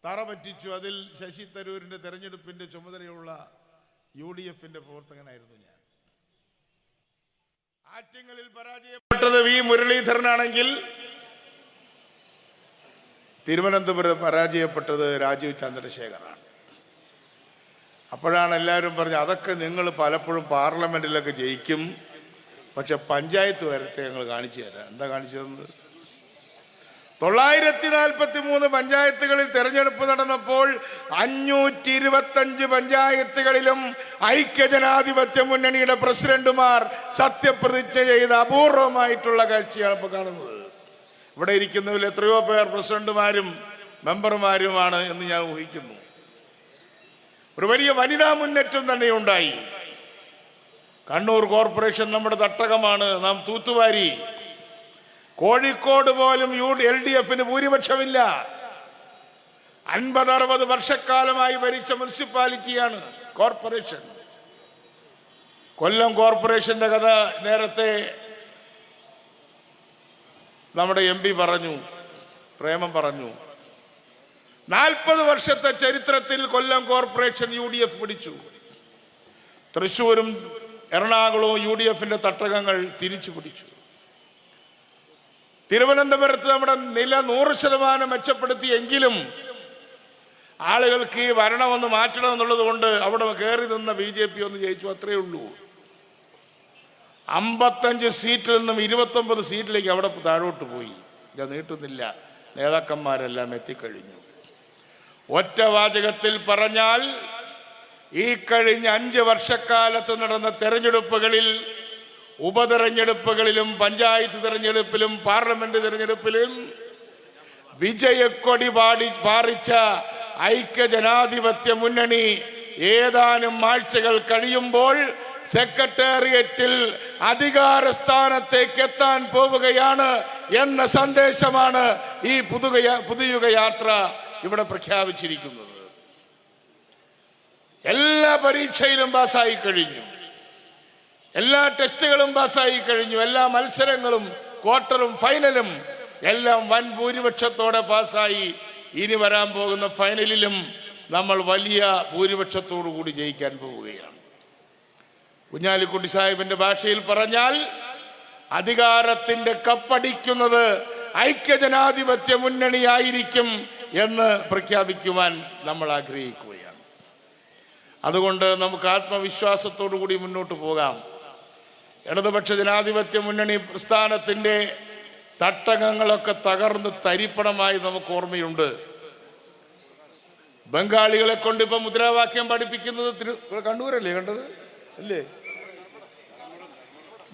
തറ പറ്റിച്ചു. അതിൽ ശശി തരൂരിന്റെ തെരഞ്ഞെടുപ്പിന്റെ ചുമതലയുള്ള UDFന്റെ പ്രവർത്തകനായിരുന്നു ഞാൻ. ആറ്റിങ്ങലിൽ പരാജയപ്പെട്ടത് വി മുരളീധരനാണെങ്കിൽ തിരുവനന്തപുരം പരാജയപ്പെട്ടത് രാജീവ് ചന്ദ്രശേഖറാണ്. അപ്പോഴാണ് എല്ലാവരും പറഞ്ഞത് അതൊക്കെ നിങ്ങൾ പലപ്പോഴും പാർലമെന്റിലൊക്കെ ജയിക്കും, പക്ഷെ പഞ്ചായത്ത് വരത്തെ ഞങ്ങൾ കാണിച്ചു തരാം. എന്താ കാണിച്ചു തന്നത്? 943 പഞ്ചായത്തുകളിൽ തെരഞ്ഞെടുപ്പ് നടന്നപ്പോൾ 525 പഞ്ചായത്തുകളിലും ഐക്യജനാധിപത്യ മുന്നണിയുടെ പ്രസിഡന്റുമാർ സത്യപ്രതിജ്ഞ ചെയ്ത അപൂർവമായിട്ടുള്ള കാഴ്ചയാണ് ഇപ്പോൾ കാണുന്നത്. ഇവിടെ ഇരിക്കുന്നതിൽ എത്രയോ പേർ പ്രസിഡന്റുമാരും മെമ്പർമാരുമാണ് എന്ന് ഞാൻ ഊഹിക്കുന്നു. ഒരു വലിയ വനിതാ മുന്നേറ്റം തന്നെ ഉണ്ടായി. കണ്ണൂർ കോർപ്പറേഷൻ നമ്മുടെ തട്ടകമാണ്, നാം തൂത്തുവാരി. കോഴിക്കോട് പോലും LDFന് ഭൂരിപക്ഷമില്ല. 50-60 വർഷക്കാലമായി ഭരിച്ച മുനിസിപ്പാലിറ്റിയാണ് കോർപ്പറേഷൻ. കൊല്ലം കോർപ്പറേഷന്റെ കഥ നേരത്തെ നമ്മുടെ MP പറഞ്ഞു, പ്രേമം പറഞ്ഞു. 40 വർഷത്തെ ചരിത്രത്തിൽ കൊല്ലം കോർപ്പറേഷൻ UDF പിടിച്ചു. തൃശ്ശൂരും എറണാകുളവും UDFന്റെ തട്ടകങ്ങൾ തിരിച്ചു പിടിച്ചു. തിരുവനന്തപുരത്ത് നമ്മുടെ നില 100% മെച്ചപ്പെടുത്തിയെങ്കിലും ആളുകൾക്ക് ഈ ഭരണമെന്ന് മാറ്റണം എന്നുള്ളത് കൊണ്ട് അവിടെ കയറി നിന്ന BJP ഒന്ന് ജയിച്ചു, അത്രയേ ഉള്ളൂ. 55 സീറ്റിൽ നിന്നും 29 സീറ്റിലേക്ക് അവിടെ താഴോട്ട് പോയി. ഞാൻ നീട്ടുന്നില്ല, നേതാക്കന്മാരെല്ലാം എത്തിക്കഴിഞ്ഞു. ഒറ്റ വാചകത്തിൽ പറഞ്ഞാൽ ഈ കഴിഞ്ഞ 5 വർഷക്കാലത്ത് നടന്ന തെരഞ്ഞെടുപ്പുകളിൽ, ഉപതെരഞ്ഞെടുപ്പുകളിലും പഞ്ചായത്ത് തെരഞ്ഞെടുപ്പിലും പാർലമെന്റ് തെരഞ്ഞെടുപ്പിലും വിജയക്കൊടി പാറിച്ച ഐക്യജനാധിപത്യ മുന്നണി ഏതാനും ആഴ്ചകൾ കഴിയുമ്പോൾ സെക്രട്ടേറിയറ്റിൽ അധികാര സ്ഥാനത്തേക്ക് എത്താൻ പോവുകയാണ് എന്ന സന്ദേശമാണ് ഈ പുതുയുഗ യാത്ര ഇവിടെ പ്രഖ്യാപിച്ചിരിക്കുന്നത്. എല്ലാ പരീക്ഷയിലും പാസ്സായി കഴിഞ്ഞു, എല്ലാ ടെസ്റ്റുകളും പാസ്സായി കഴിഞ്ഞു, എല്ലാ മത്സരങ്ങളും ക്വാർട്ടറും ഫൈനലും എല്ലാം വൻ ഭൂരിപക്ഷത്തോടെ പാസ്സായി. ഇനി വരാൻ പോകുന്ന ഫൈനലിലും നമ്മൾ വലിയ ഭൂരിപക്ഷത്തോടു കൂടി ജയിക്കാൻ പോവുകയാണ്. കുഞ്ഞാലിക്കുട്ടി സാഹിബിന്റെ ഭാഷയിൽ പറഞ്ഞാൽ അധികാരത്തിന്റെ കപ്പടിക്കുന്നത് ഐക്യജനാധിപത്യ മുന്നണിയായിരിക്കും എന്ന് പ്രഖ്യാപിക്കുവാൻ നമ്മൾ ആഗ്രഹിക്കുകയാണ്. അതുകൊണ്ട് നമുക്ക് ആത്മവിശ്വാസത്തോടു കൂടി മുന്നോട്ട് പോകാം. ഇടതുപക്ഷ ജനാധിപത്യ മുന്നണി പ്രസ്ഥാനത്തിന്റെ തട്ടകങ്ങളൊക്കെ തകർന്ന് തരിപ്പണമായി നമുക്ക് ഓർമ്മയുണ്ട്. ബംഗാളികളെ കൊണ്ട് ഇപ്പൊ മുദ്രാവാക്യം പഠിപ്പിക്കുന്നത് കണ്ണൂരല്ലേ കണ്ടത് അല്ലേ?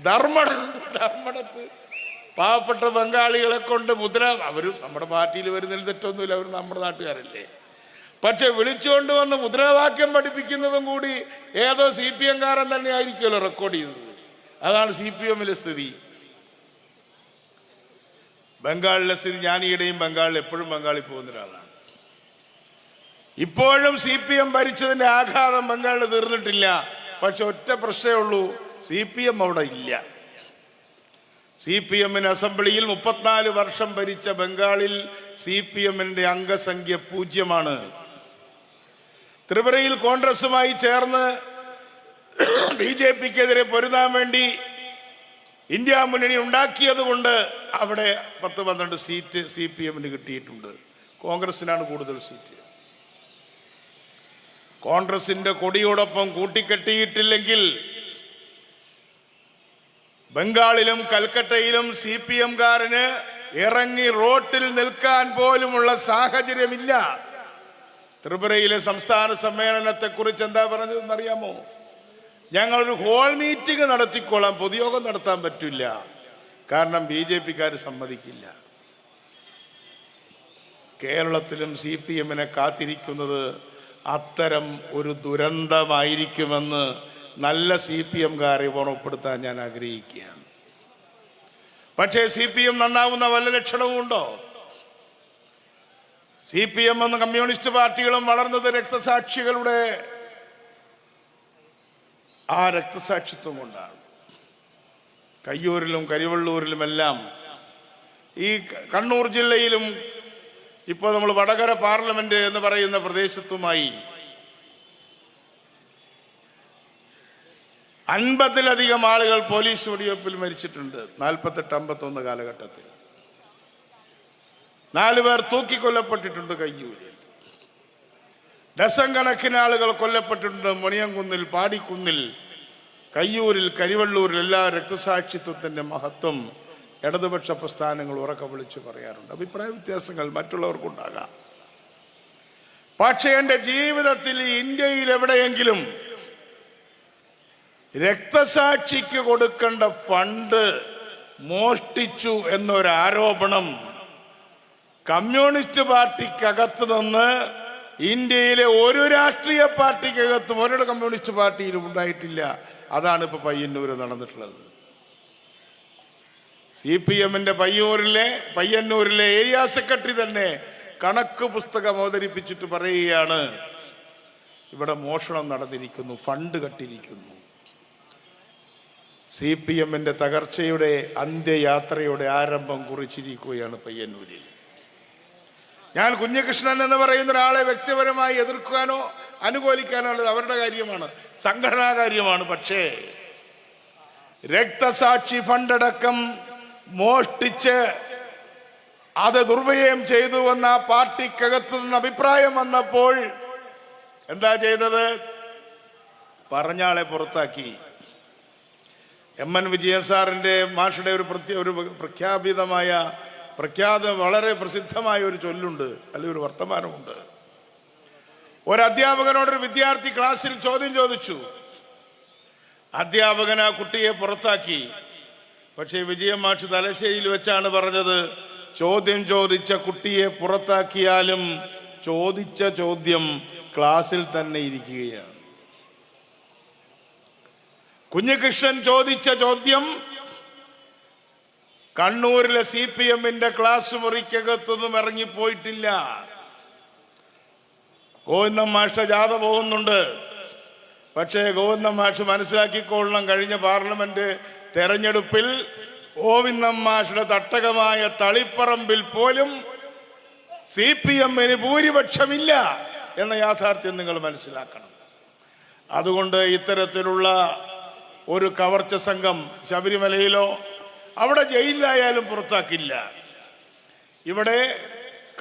ധർമ്മടത്ത് പാവപ്പെട്ട ബംഗാളികളെ കൊണ്ട് അവരും നമ്മുടെ പാർട്ടിയിൽ വരുന്നതിൽ തെറ്റൊന്നുമില്ല, അവർ നമ്മുടെ നാട്ടുകാരല്ലേ. പക്ഷെ വിളിച്ചുകൊണ്ട് വന്ന് മുദ്രാവാക്യം പഠിപ്പിക്കുന്നതും കൂടി ഏതോ CPM-കാരൻ തന്നെ ആയിരിക്കുമല്ലോ റെക്കോർഡ് ചെയ്തത്. അതാണ് CPM-ലെ സ്ഥിതി. ബംഗാളിലെ സ്ഥിതി, ഞാൻ ഈയിടെയും ബംഗാളിൽ എപ്പോഴും ബംഗാളിൽ പോകുന്ന ഒരാളാണ്. ഇപ്പോഴും CPM ഭരിച്ചതിന്റെ ആഘാതം ബംഗാളിൽ തീർന്നിട്ടില്ല. പക്ഷെ ഒറ്റ പ്രശ്നമേ ഉള്ളൂ, CPM അവിടെ ഇല്ല. CPM-ന് അസംബ്ലിയിൽ 34 വർഷം ഭരിച്ച ബംഗാളിൽ CPM-ന്റെ അംഗസംഖ്യ 0. ത്രിപുരയിൽ കോൺഗ്രസുമായി ചേർന്ന് BJP-ക്കെതിരെ പൊരുതാൻ വേണ്ടി ഇന്ത്യ മുന്നണി ഉണ്ടാക്കിയത് കൊണ്ട് അവിടെ 10-12 സീറ്റ് CPM-ന് കിട്ടിയിട്ടുണ്ട്. കോൺഗ്രസിനാണ് കൂടുതൽ സീറ്റ്. കോൺഗ്രസിന്റെ കൊടിയോടൊപ്പം കൂട്ടിക്കെട്ടിയിട്ടില്ലെങ്കിൽ ബംഗാളിലും കൽക്കട്ടയിലും CPM-കാരന് ഇറങ്ങി റോട്ടിൽ നിൽക്കാൻ പോലുമുള്ള സാഹചര്യമില്ല. ത്രിപുരയിലെ സംസ്ഥാന സമ്മേളനത്തെ കുറിച്ച് എന്താ പറഞ്ഞതെന്നറിയാമോ? ഞങ്ങളൊരു ഹോൾ മീറ്റിംഗ് നടത്തിക്കൊള്ളാം, പൊതുയോഗം നടത്താൻ പറ്റില്ല, കാരണം BJP-ക്കാർ സമ്മതിക്കില്ല. കേരളത്തിലും CPM-നെ കാത്തിരിക്കുന്നത് അത്തരം ഒരു ദുരന്തമായിരിക്കുമെന്ന് നല്ല CPM-കാരെ ഓർമ്മപ്പെടുത്താൻ ഞാൻ ആഗ്രഹിക്കുകയാണ്. പക്ഷേ CPM നന്നാവുന്ന വല്ല ലക്ഷണവും ഉണ്ടോ? CPM എന്ന കമ്മ്യൂണിസ്റ്റ് പാർട്ടികളും വളർന്നത് രക്തസാക്ഷികളുടെ ആ രക്തസാക്ഷിത്വം കൊണ്ടാണ്. കയ്യൂരിലും കരിവള്ളൂരിലുമെല്ലാം, ഈ കണ്ണൂർ ജില്ലയിലും ഇപ്പോൾ നമ്മൾ വടകര പാർലമെന്റ് എന്ന് പറയുന്ന പ്രദേശത്തുമായി 50-ലധികം ആളുകൾ പോലീസ് വെടിവെപ്പിൽ മരിച്ചിട്ടുണ്ട്. 48-51 കാലഘട്ടത്തിൽ 4 പേർ തൂക്കിക്കൊല്ലപ്പെട്ടിട്ടുണ്ട്. കയ്യൂരിൽ ഡസൻ കണക്കിന് ആളുകൾ കൊല്ലപ്പെട്ടിട്ടുണ്ട്. മണിയംകുന്നിൽ, പാടിക്കുന്നിൽ, കയ്യൂരിൽ, കരിവള്ളൂരിൽ എല്ലാ രക്തസാക്ഷിത്വത്തിന്റെ മഹത്വം ഇടതുപക്ഷ പ്രസ്ഥാനങ്ങൾ ഉറക്കെ വിളിച്ചു പറയാറുണ്ട്. അഭിപ്രായ വ്യത്യാസങ്ങൾ മറ്റുള്ളവർക്കുണ്ടാകാം. പക്ഷേ എൻ്റെ ജീവിതത്തിൽ ഇന്ത്യയിൽ എവിടെയെങ്കിലും രക്തസാക്ഷിക്ക് കൊടുക്കേണ്ട ഫണ്ട് മോഷ്ടിച്ചു എന്നൊരാരോപണം കമ്മ്യൂണിസ്റ്റ് പാർട്ടിക്കകത്ത് നിന്ന് ഇന്ത്യയിലെ ഒരു രാഷ്ട്രീയ പാർട്ടിക്കകത്തും ഒരു കമ്മ്യൂണിസ്റ്റ് പാർട്ടിയിലും ഉണ്ടായിട്ടില്ല. അതാണ് ഇപ്പൊ പയ്യന്നൂര് നടന്നിട്ടുള്ളത്. CPM-ന്റെ പയ്യന്നൂരിലെ ഏരിയ സെക്രട്ടറി തന്നെ കണക്ക് പുസ്തകം അവതരിപ്പിച്ചിട്ട് പറയുകയാണ്, ഇവിടെ മോഷണം നടന്നിരിക്കുന്നു, ഫണ്ട് കട്ടിരിക്കുന്നു. CPM-ന്റെ തകർച്ചയുടെ അന്ത്യയാത്രയുടെ ആരംഭം കുറിച്ചിരിക്കുകയാണ് പയ്യന്നൂരിൽ. ഞാൻ കുഞ്ഞികൃഷ്ണൻ എന്ന് പറയുന്ന ഒരാളെ വ്യക്തിപരമായി എതിർക്കാനോ അനുകൂലിക്കാനോ ഉള്ളത് അവരുടെ കാര്യമാണ്, സംഘടനാ കാര്യമാണ്. പക്ഷേ രക്തസാക്ഷി ഫണ്ടടക്കം മോഷ്ടിച്ച് അത് ദുർവ്യയം ചെയ്തു എന്ന പാർട്ടിക്കകത്തു നിന്ന് അഭിപ്രായം വന്നപ്പോൾ എന്താ ചെയ്തത്? പറഞ്ഞാളെ പുറത്താക്കി. MN വിജയൻ സാറിന്റെ മാഷയുടെ ഒരു പ്രഖ്യാതം വളരെ പ്രസിദ്ധമായ ഒരു ചൊല്ലുണ്ട്, അല്ലെങ്കിൽ ഒരു വർത്തമാനമുണ്ട്. ഒരു അധ്യാപകനോടൊരു വിദ്യാർത്ഥി ക്ലാസ്സിൽ ചോദ്യം ചോദിച്ചു. അധ്യാപകൻ ആ കുട്ടിയെ പുറത്താക്കി. പക്ഷേ വിജയൻ മാഷ് തലശ്ശേരിയിൽ വെച്ചാണ് പറഞ്ഞത്, ചോദ്യം ചോദിച്ച കുട്ടിയെ പുറത്താക്കിയാലും ചോദിച്ച ചോദ്യം ക്ലാസ്സിൽ തന്നെ ഇരിക്കുകയാണ്. കുഞ്ഞികൃഷ്ണൻ ചോദിച്ച ചോദ്യം കണ്ണൂരിലെ CPM-ന്റെ ക്ലാസ് മുറിക്കകത്തൊന്നും ഇറങ്ങിപ്പോയിട്ടില്ല. ഗോവിന്ദൻ മാഷ് ജാഥ പോകുന്നുണ്ട്. പക്ഷേ ഗോവിന്ദൻ മാഷ് മനസ്സിലാക്കിക്കൊള്ളണം, കഴിഞ്ഞ പാർലമെന്റ് തെരഞ്ഞെടുപ്പിൽ ഗോവിന്ദൻ മാഷുടെ തട്ടകമായ തളിപ്പറമ്പിൽ പോലും CPM-ന് ഭൂരിപക്ഷമില്ല എന്ന യാഥാർത്ഥ്യം നിങ്ങൾ മനസ്സിലാക്കണം. അതുകൊണ്ട് ഇത്തരത്തിലുള്ള ഒരു കവർച്ച സംഘം ശബരിമലയിലോ അവിടെ ജയിലിലായാലും പുറത്താക്കില്ല. ഇവിടെ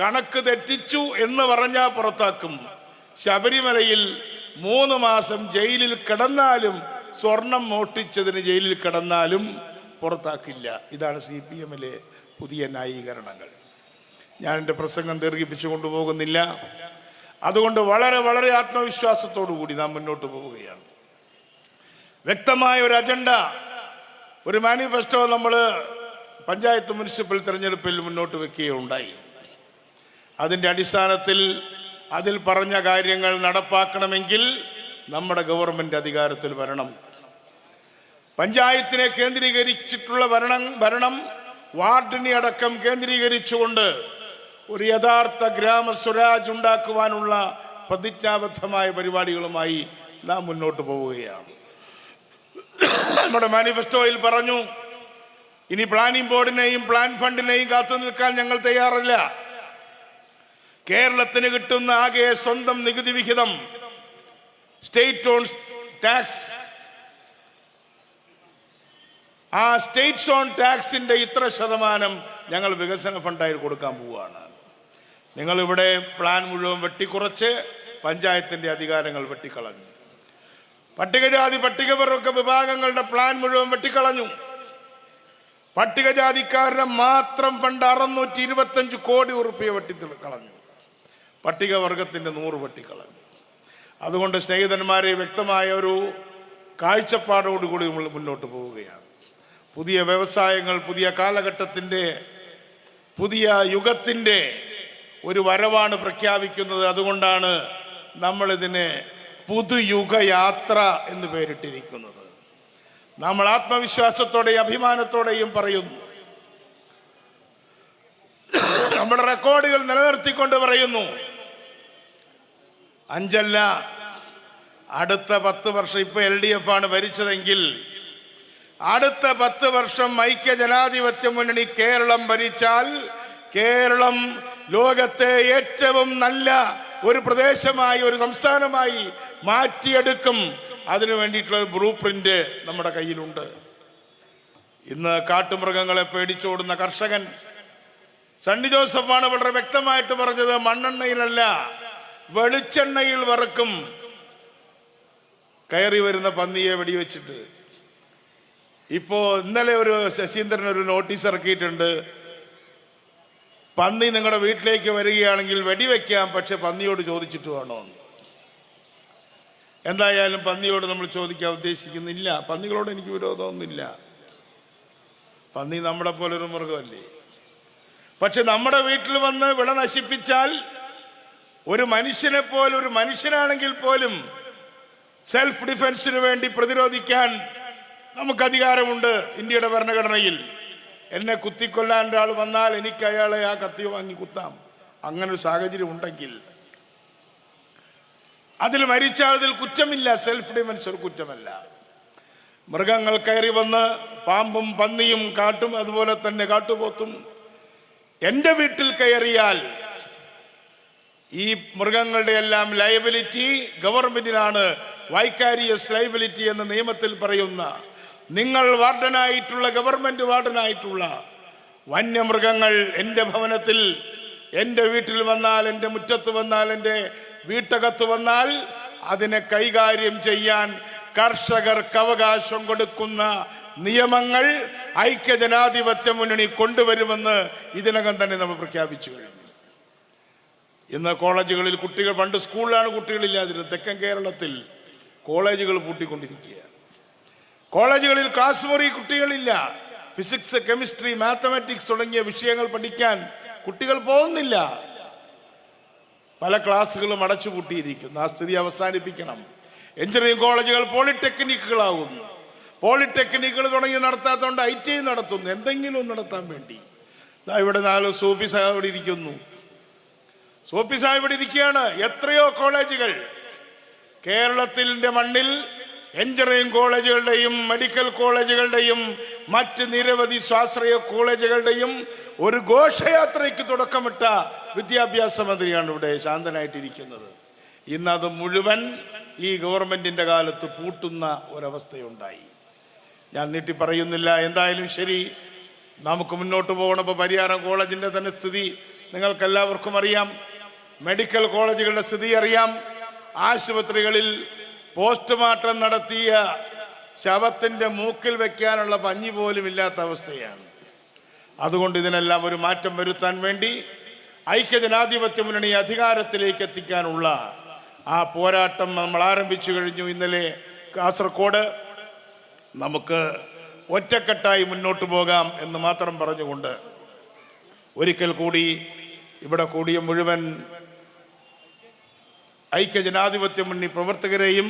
കണക്ക് തെറ്റിച്ചു എന്ന് പറഞ്ഞാൽ പുറത്താക്കും. ശബരിമലയിൽ 3 മാസം ജയിലിൽ കിടന്നാലും, സ്വർണം മോഷ്ടിച്ചതിന് ജയിലിൽ കിടന്നാലും പുറത്താക്കില്ല. ഇതാണ് CPM-ലെ പുതിയ ന്യായീകരണങ്ങൾ. ഞാൻ എൻ്റെ പ്രസംഗം ദീർഘിപ്പിച്ചു കൊണ്ടുപോകുന്നില്ല. അതുകൊണ്ട് വളരെ വളരെ ആത്മവിശ്വാസത്തോടു കൂടി നാം മുന്നോട്ട് പോവുകയാണ്. വ്യക്തമായ ഒരു അജണ്ട, ഒരു മാനിഫെസ്റ്റോ നമ്മൾ പഞ്ചായത്ത് മുനിസിപ്പൽ തിരഞ്ഞെടുപ്പിൽ മുന്നോട്ട് വെക്കുകയുണ്ടായി. അതിൻ്റെ അടിസ്ഥാനത്തിൽ അതിൽ പറഞ്ഞ കാര്യങ്ങൾ നടപ്പാക്കണമെങ്കിൽ നമ്മുടെ ഗവൺമെന്റ് അധികാരത്തിൽ വരണം. പഞ്ചായത്തിനെ കേന്ദ്രീകരിച്ചിട്ടുള്ള ഭരണം വാർഡിനെ അടക്കം കേന്ദ്രീകരിച്ചുകൊണ്ട് ഒരു യഥാർത്ഥ ഗ്രാമ സ്വരാജ് ഉണ്ടാക്കുവാനുള്ള പ്രതിജ്ഞാബദ്ധമായ പരിപാടികളുമായി നാം മുന്നോട്ട് പോവുകയാണ്. നമ്മുടെ മാനിഫെസ്റ്റോയിൽ പറഞ്ഞു, ഇനി പ്ലാനിംഗ് ബോർഡിനെയും പ്ലാൻ ഫണ്ടിനെയും കാത്തു നിൽക്കാൻ ഞങ്ങൾ തയ്യാറല്ല. കേരളത്തിന് കിട്ടുന്ന ആകെ സ്വന്തം നികുതി വിഹിതം, സ്റ്റേറ്റ് ഓൺ ടാക്സ്, ആ സ്റ്റേറ്റ്സ് ഓൺ ടാക്സിന്റെ ഇത്ര ശതമാനം ഞങ്ങൾ വികസന ഫണ്ടായി കൊടുക്കാൻ പോവുകയാണ്. നിങ്ങളിവിടെ പ്ലാൻ മുഴുവൻ വെട്ടിക്കുറച്ച് പഞ്ചായത്തിന്റെ അധികാരങ്ങൾ വെട്ടിക്കളഞ്ഞു. പട്ടികജാതി പട്ടികവർഗ വിഭാഗങ്ങളുടെ പ്ലാൻ മുഴുവൻ വെട്ടിക്കളഞ്ഞു. പട്ടികജാതിക്കാരുടെ മാത്രം ഫണ്ട് 625 കോടി ഉറുപ്പിക വെട്ടിക്കളഞ്ഞു. പട്ടികവർഗത്തിന്റെ 100 വെട്ടിക്കളഞ്ഞു. അതുകൊണ്ട് സ്നേഹിതന്മാരെ, വ്യക്തമായ ഒരു കാഴ്ചപ്പാടോടുകൂടി നമ്മൾ മുന്നോട്ട് പോവുകയാണ്. പുതിയ വ്യവസായങ്ങൾ, പുതിയ കാലഘട്ടത്തിന്റെ, പുതിയ യുഗത്തിന്റെ ഒരു വരവാണ് പ്രഖ്യാപിക്കുന്നത്. അതുകൊണ്ടാണ് നമ്മളിതിനെ പുതുയുഗയാത്ര എന്ന് പേരിട്ടിരിക്കുന്നത്. നമ്മൾ ആത്മവിശ്വാസത്തോടെയും അഭിമാനത്തോടെയും പറയുന്നു, നമ്മുടെ റെക്കോർഡുകൾ നിലനിർത്തിക്കൊണ്ട് പറയുന്നു, 5 അല്ല, അടുത്ത 10 വർഷം, ഇപ്പൊ LDF ആണ് ഭരിച്ചതെങ്കിൽ അടുത്ത 10 വർഷം ഐക്യ ജനാധിപത്യ മുന്നണി കേരളം ഭരിച്ചാൽ കേരളം ലോകത്തെ ഏറ്റവും നല്ല ഒരു പ്രദേശമായി, ഒരു സംസ്ഥാനമായി മാറ്റിയെടുക്കും. അതിനു വേണ്ടിയിട്ടുള്ള ഒരു ബ്ലൂ പ്രിന്റ് നമ്മുടെ കയ്യിലുണ്ട്. ഇന്ന് കാട്ടുമൃഗങ്ങളെ പേടിച്ചോടുന്ന കർഷകൻ സണ്ണി ജോസഫാണ് വളരെ വ്യക്തമായിട്ട് പറഞ്ഞത്, മണ്ണെണ്ണയിലല്ല വെളിച്ചെണ്ണയിൽ വറക്കും കയറി വരുന്ന പന്നിയെ വെടിവെച്ചിട്ട്. ഇപ്പോ ഇന്നലെ ഒരു ശശീന്ദ്രൻ ഒരു നോട്ടീസ് ഇറക്കിയിട്ടുണ്ട്, പന്നി നിങ്ങളുടെ വീട്ടിലേക്ക് വരികയാണെങ്കിൽ വെടിവെക്കാം, പക്ഷെ പന്നിയോട് ചോദിച്ചിട്ട് വേണോ. എന്തായാലും പന്നിയോട് നമ്മൾ ചോദിക്കാൻ ഉദ്ദേശിക്കുന്നില്ല. പന്നികളോട് എനിക്ക് വിരോധമൊന്നുമില്ല, പന്നി നമ്മളെ പോലൊരു മൃഗമല്ലേ. പക്ഷെ നമ്മുടെ വീട്ടിൽ വന്ന് വിള നശിപ്പിച്ചാൽ ഒരു മനുഷ്യനെ പോലെ, ഒരു മനുഷ്യനാണെങ്കിൽ പോലും സെൽഫ് ഡിഫൻസിന് വേണ്ടി പ്രതിരോധിക്കാൻ നമുക്ക് അധികാരമുണ്ട് ഇന്ത്യയുടെ ഭരണഘടനയിൽ. എന്നെ കുത്തിക്കൊല്ലാൻ ഒരാൾ വന്നാൽ എനിക്ക് അയാളെ ആ കത്തി വാങ്ങി കുത്താം. അങ്ങനെ ഒരു സാഹചര്യം ഉണ്ടെങ്കിൽ അതിൽ മരിച്ചാൽ അതിൽ കുറ്റമില്ല. സെൽഫ് ഡിഫൻസ് ഒരു കുറ്റമല്ല. മൃഗങ്ങൾ കയറി വന്ന് പാമ്പും പന്നിയും കാട്ടും അതുപോലെ തന്നെ കാട്ടുപോത്തും എൻ്റെ വീട്ടിൽ കയറിയാൽ ഈ മൃഗങ്ങളുടെ എല്ലാം ലയബിലിറ്റി ഗവൺമെന്റിനാണ്. വൈക്കാരിയസ് ലയബിലിറ്റി എന്ന നിയമത്തിൽ പറയുന്ന, നിങ്ങൾ വാർഡനായിട്ടുള്ള, ഗവൺമെന്റ് വാർഡനായിട്ടുള്ള വന്യമൃഗങ്ങൾ എൻ്റെ ഭവനത്തിൽ, എൻ്റെ വീട്ടിൽ വന്നാൽ, എൻ്റെ മുറ്റത്ത് വന്നാൽ, എൻ്റെ വീട്ടകത്ത് വന്നാൽ അതിനെ കൈകാര്യം ചെയ്യാൻ കർഷകർക്ക് അവകാശം കൊടുക്കുന്ന നിയമങ്ങൾ ഐക്യജനാധിപത്യ മുന്നണി കൊണ്ടുവരുമെന്ന് ഇതിനകം തന്നെ നമ്മൾ പ്രഖ്യാപിച്ചു കഴിഞ്ഞു. ഇന്ന് കോളേജുകളിൽ കുട്ടികൾ, പണ്ട് സ്കൂളിലാണ് കുട്ടികളില്ലാതിരുന്നത്, തെക്കൻ കേരളത്തിൽ കോളേജുകൾ പൂട്ടിക്കൊണ്ടിരിക്കുക. കോളേജുകളിൽ ക്ലാസ് മുറി കുട്ടികളില്ല. ഫിസിക്സ്, കെമിസ്ട്രി, മാത്തമാറ്റിക്സ് തുടങ്ങിയ വിഷയങ്ങൾ പഠിക്കാൻ കുട്ടികൾ പോകുന്നില്ല. പല ക്ലാസ്സുകളും അടച്ചുപൂട്ടിയിരിക്കുന്നു. ആ സ്ഥിതി അവസാനിപ്പിക്കണം. എഞ്ചിനീയറിംഗ് കോളേജുകൾ പോളിടെക്നിക്കുകളാകുന്നു. പോളിടെക്നിക്കുകൾ തുടങ്ങി നടത്താത്തതുകൊണ്ട് ITI നടത്തുന്നു, എന്തെങ്കിലും നടത്താൻ വേണ്ടി. ഇവിടെ 4 സൂപ്പി സാഹിബ് ഇവിടെ ഇരിക്കുന്നു. സൂപ്പി സാഹിബ് ഇവിടെ ഇരിക്കുകയാണ്. എത്രയോ കോളേജുകൾ കേരളത്തിന്റെ മണ്ണിൽ എഞ്ചിനീയറിംഗ് കോളേജുകളുടെയും മെഡിക്കൽ കോളേജുകളുടെയും മറ്റ് നിരവധി സ്വാശ്രയ കോളേജുകളുടെയും ഒരു ഘോഷയാത്രയ്ക്ക് തുടക്കമിട്ട വിദ്യാഭ്യാസ മന്ത്രിയാണ് ഇവിടെ ശാന്തനായിട്ടിരിക്കുന്നത്. ഇന്നത് മുഴുവൻ ഈ ഗവൺമെന്റിന്റെ കാലത്ത് പൂട്ടുന്ന ഒരവസ്ഥയുണ്ടായി. ഞാൻ നീട്ടി പറയുന്നില്ല. എന്തായാലും ശരി, നമുക്ക് മുന്നോട്ട് പോകണം. ഇപ്പോൾ പരിയാരം കോളേജിന്റെ തന്നെ സ്ഥിതി നിങ്ങൾക്കെല്ലാവർക്കും അറിയാം. മെഡിക്കൽ കോളേജുകളുടെ സ്ഥിതി അറിയാം. ആശുപത്രികളിൽ പോസ്റ്റ്മോർട്ടം നടത്തിയ ശവത്തിന്റെ മൂക്കിൽ വെക്കാനുള്ള പഞ്ഞി പോലും ഇല്ലാത്ത അവസ്ഥയാണ്. അതുകൊണ്ട് ഇതിനെല്ലാം ഒരു മാറ്റം വരുത്താൻ വേണ്ടി ഐക്യജനാധിപത്യ മുന്നണി അധികാരത്തിലേക്ക് എത്തിക്കാനുള്ള ആ പോരാട്ടം നമ്മൾ ആരംഭിച്ചു കഴിഞ്ഞു. ഇന്നലെ കാസർഗോഡ് നമുക്ക് ഒറ്റക്കെട്ടായി മുന്നോട്ട് പോകാം എന്ന് മാത്രം പറഞ്ഞുകൊണ്ട് ഒരിക്കൽ കൂടി ഇവിടെ കൂടിയ മുഴുവൻ ഐക്യജനാധിപത്യ മുന്നണി പ്രവർത്തകരെയും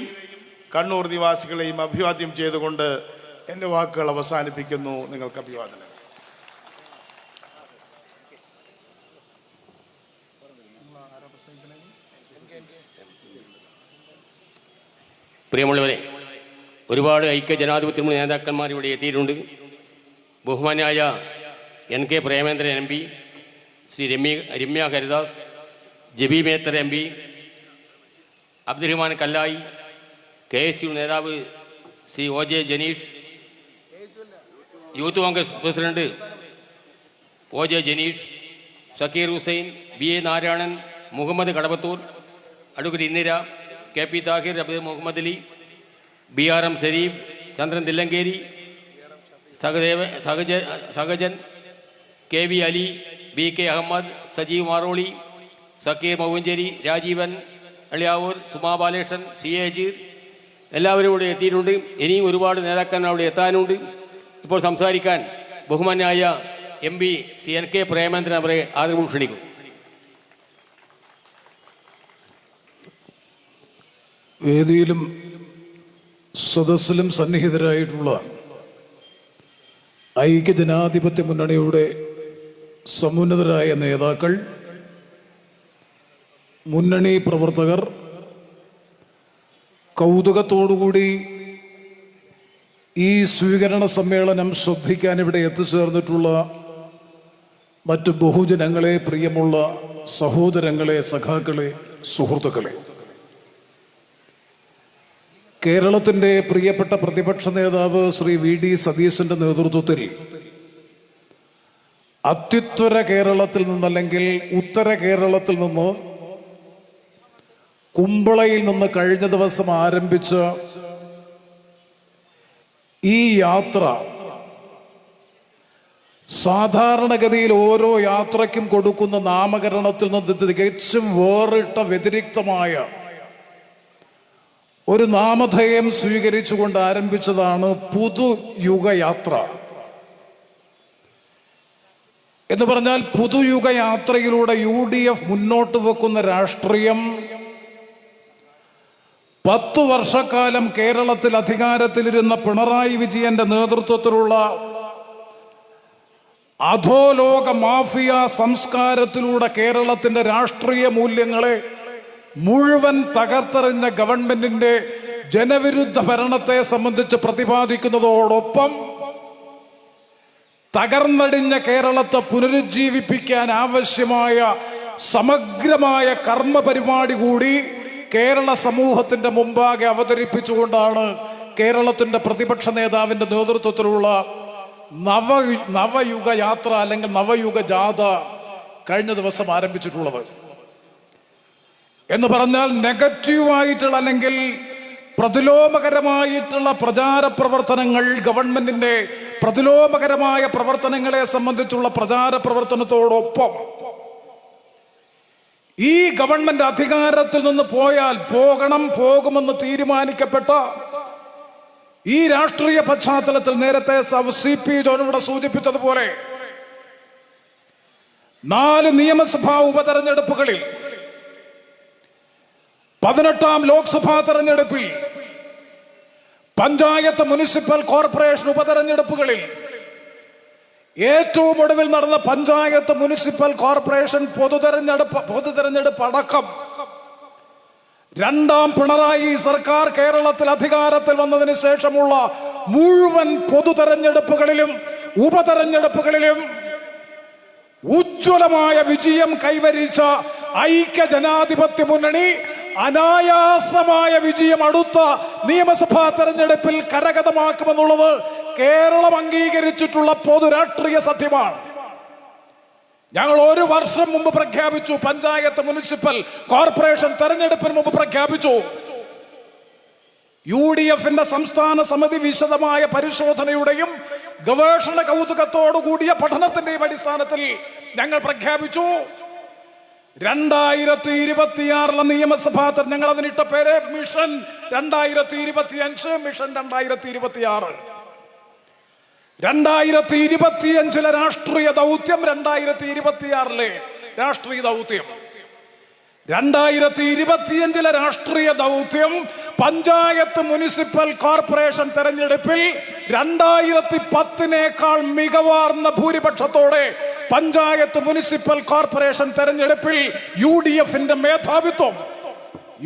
കണ്ണൂർ നിവാസികളെയും അഭിവാദ്യം ചെയ്തുകൊണ്ട് എൻ്റെ വാക്കുകൾ അവസാനിപ്പിക്കുന്നു. നിങ്ങൾക്ക് അഭിവാദനം. പ്രിയമുള്ളവരെ, ഒരുപാട് ഐക്യജനാധിപത്യ നേതാക്കന്മാർ ഇവിടെ എത്തിയിട്ടുണ്ട്. ബഹുമാന്യായ NK Premendran MP, Shri Ramya Haridas, Jebi Mather MP, Abdurahman Kallayi, KSU നേതാവ് Shri OJ Janeesh, Youth Congress president OJ Janeesh, Zakir Hussain, BA Narayanan, Muhammad Kadavathur, advocate Indira, KP Thahir, Muhammad Ali, BRM Shareef, Chandran Thillankeri, Sahajan, KV Ali, BK Ahmed, Sajeev Maroli, Zakir Mouncheri, Rajeevan Aliyavoor, Suma Balakrishnan, CA Ajeer, എല്ലാവരും ഇവിടെ എത്തിയിട്ടുണ്ട്. ഇനിയും ഒരുപാട് നേതാക്കന്മാർ അവിടെ എത്താനുണ്ട്. ഇപ്പോൾ സംസാരിക്കാൻ ബഹുമാന്യായ MP ശ്രീ NK പ്രേമേന്ദ്രൻ അവരെ ആദരവും ക്ഷണിക്കും. വേദിയിലും സദസ്സിലും സന്നിഹിതരായിട്ടുള്ള ഐക്യജനാധിപത്യ മുന്നണിയുടെ സമുന്നതരായ നേതാക്കൾ, മുന്നണി പ്രവർത്തകർ, കൗതുകത്തോടുകൂടി ഈ സ്വീകരണ സമ്മേളനം ശ്രദ്ധിക്കാൻ ഇവിടെ എത്തിച്ചേർന്നിട്ടുള്ള മറ്റു ബഹുജനങ്ങളെ, പ്രിയമുള്ള സഹോദരങ്ങളെ, സഖാക്കളെ, സുഹൃത്തുക്കളെ, കേരളത്തിൻ്റെ പ്രിയപ്പെട്ട പ്രതിപക്ഷ നേതാവ് ശ്രീ VD സതീശന്റെ നേതൃത്വത്തിൽ അത്യുത്തര കേരളത്തിൽ നിന്നല്ലെങ്കിൽ ഉത്തര കേരളത്തിൽ നിന്ന്, കുമ്പളയിൽ നിന്ന് കഴിഞ്ഞ ദിവസം ആരംഭിച്ച ഈ യാത്ര സാധാരണഗതിയിൽ ഓരോ യാത്രയ്ക്കും കൊടുക്കുന്ന നാമകരണത്തിൽ നിന്ന് തികച്ചും വേറിട്ട വ്യതിരിക്തമായ ഒരു നാമധേയം സ്വീകരിച്ചുകൊണ്ട് ആരംഭിച്ചതാണ് പുതുയുഗയാത്ര. എന്ന് പറഞ്ഞാൽ പുതുയുഗയാത്രയിലൂടെ UDF മുന്നോട്ട് വെക്കുന്ന രാഷ്ട്രീയം 10 വർഷക്കാലം കേരളത്തിൽ അധികാരത്തിലിരുന്ന പിണറായി വിജയന്റെ നേതൃത്വത്തിലുള്ള അധോലോക മാഫിയ സംസ്കാരത്തിലൂടെ കേരളത്തിന്റെ രാഷ്ട്രീയ മൂല്യങ്ങളെ മുഴുവൻ തകർത്തെറിഞ്ഞ ഗവൺമെന്റിന്റെ ജനവിരുദ്ധ ഭരണത്തെ സംബന്ധിച്ച് പ്രതിപാദിക്കുന്നതോടൊപ്പം തകർന്നടിഞ്ഞ കേരളത്തെ പുനരുജ്ജീവിപ്പിക്കാൻ ആവശ്യമായ സമഗ്രമായ കർമ്മ പരിപാടി കൂടി കേരള സമൂഹത്തിന്റെ മുമ്പാകെ അവതരിപ്പിച്ചുകൊണ്ടാണ് കേരളത്തിന്റെ പ്രതിപക്ഷ നേതാവിന്റെ നേതൃത്വത്തിലുള്ള നവയുഗ യാത്ര അല്ലെങ്കിൽ നവയുഗ ജാഥ കഴിഞ്ഞ ദിവസം ആരംഭിച്ചിട്ടുള്ളത്. എന്ന് പറഞ്ഞാൽ നെഗറ്റീവായിട്ടുള്ള അല്ലെങ്കിൽ പ്രതിലോമകരമായിട്ടുള്ള പ്രചാര പ്രവർത്തനങ്ങൾ, ഗവൺമെന്റിന്റെ പ്രതിലോമകരമായ പ്രവർത്തനങ്ങളെ സംബന്ധിച്ചുള്ള പ്രചാര പ്രവർത്തനത്തോടൊപ്പം ഈ ഗവൺമെന്റ് അധികാരത്തിൽ നിന്ന് പോകുമെന്ന് തീരുമാനിക്കപ്പെട്ട ഈ രാഷ്ട്രീയ പശ്ചാത്തലത്തിൽ നേരത്തെ CP ജോൺ ഇവിടെ സൂചിപ്പിച്ചതുപോലെ 4 നിയമസഭാ ഉപതെരഞ്ഞെടുപ്പുകളിൽ, 18ാം ലോക്സഭാ തെരഞ്ഞെടുപ്പിൽ, പഞ്ചായത്ത്, മുനിസിപ്പൽ കോർപ്പറേഷൻ ഉപതെരഞ്ഞെടുപ്പുകളിൽ, ഏറ്റവും ഒടുവിൽ നടന്ന പഞ്ചായത്ത്, മുനിസിപ്പൽ കോർപ്പറേഷൻ പൊതുതെരഞ്ഞെടുപ്പ് അടക്കം 2ാം പിണറായി സർക്കാർ കേരളത്തിൽ അധികാരത്തിൽ വന്നതിന് ശേഷമുള്ള മുഴുവൻ പൊതുതെരഞ്ഞെടുപ്പുകളിലും ഉപതെരഞ്ഞെടുപ്പുകളിലും ഉജ്ജ്വലമായ വിജയം കൈവരിച്ച ഐക്യ ജനാധിപത്യ മുന്നണി അനായാസമായ വിജയം അടുത്ത നിയമസഭാ തെരഞ്ഞെടുപ്പിൽ കരഗതമാക്കുമെന്നുള്ളത് കേരളം അംഗീകരിച്ചിട്ടുള്ള പൊതു രാഷ്ട്രീയ സത്യമാണ്. ഞങ്ങൾ 1 വർഷം മുമ്പ് പ്രഖ്യാപിച്ചു, പഞ്ചായത്ത്, മുനിസിപ്പൽ കോർപ്പറേഷൻ തെരഞ്ഞെടുപ്പിന് മുമ്പ് പ്രഖ്യാപിച്ചു. UDFന്റെ സംസ്ഥാന സമിതി വിശദമായ പരിശോധനയുടെയും ഗവേഷണ കൗതുകത്തോടുകൂടിയ പഠനത്തിന്റെയും അടിസ്ഥാനത്തിൽ ഞങ്ങൾ പ്രഖ്യാപിച്ചു 2026 നിയമസഭാ ഞങ്ങൾ അതിനിട്ട പേര് മിഷൻ 2025, മിഷൻ 2026. 2025 രാഷ്ട്രീയ ദൗത്യം, 2026 രാഷ്ട്രീയ ദൗത്യം. 2025 രാഷ്ട്രീയ ദൗത്യം പഞ്ചായത്ത്, മുനിസിപ്പൽ കോർപ്പറേഷൻ തെരഞ്ഞെടുപ്പിൽ 2010 മികവാർന്ന ഭൂരിപക്ഷത്തോടെ പഞ്ചായത്ത്, മുനിസിപ്പൽ കോർപ്പറേഷൻ തെരഞ്ഞെടുപ്പിൽ UDFന്റെ മേധാവിത്വം,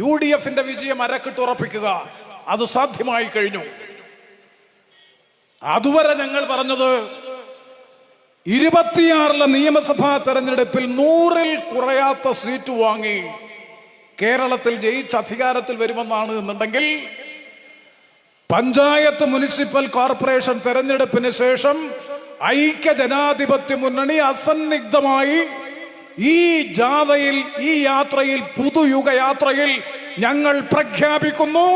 UDFന്റെ വിജയം അരക്കിട്ടുറപ്പിക്കുക, അത് സാധ്യമായി കഴിഞ്ഞു. അതുവരെ ഞങ്ങൾ പറഞ്ഞത് 26 നിയമസഭാ തെരഞ്ഞെടുപ്പിൽ 100-ൽ കുറയാത്ത സീറ്റ് വാങ്ങി കേരളത്തിൽ ജയിച്ച് അധികാരത്തിൽ വരുമെന്നാണ്. എന്നുണ്ടെങ്കിൽ പഞ്ചായത്ത്, മുനിസിപ്പൽ കോർപ്പറേഷൻ തെരഞ്ഞെടുപ്പിന് ശേഷം ഐക്യ ജനാധിപത്യ മുന്നണി അസന്നിഗ്ധമായി ഈ ജാഥയിൽ, ഈ യാത്രയിൽ, പുതുയുഗ യാത്രയിൽ ഞങ്ങൾ പ്രഖ്യാപിക്കുന്നു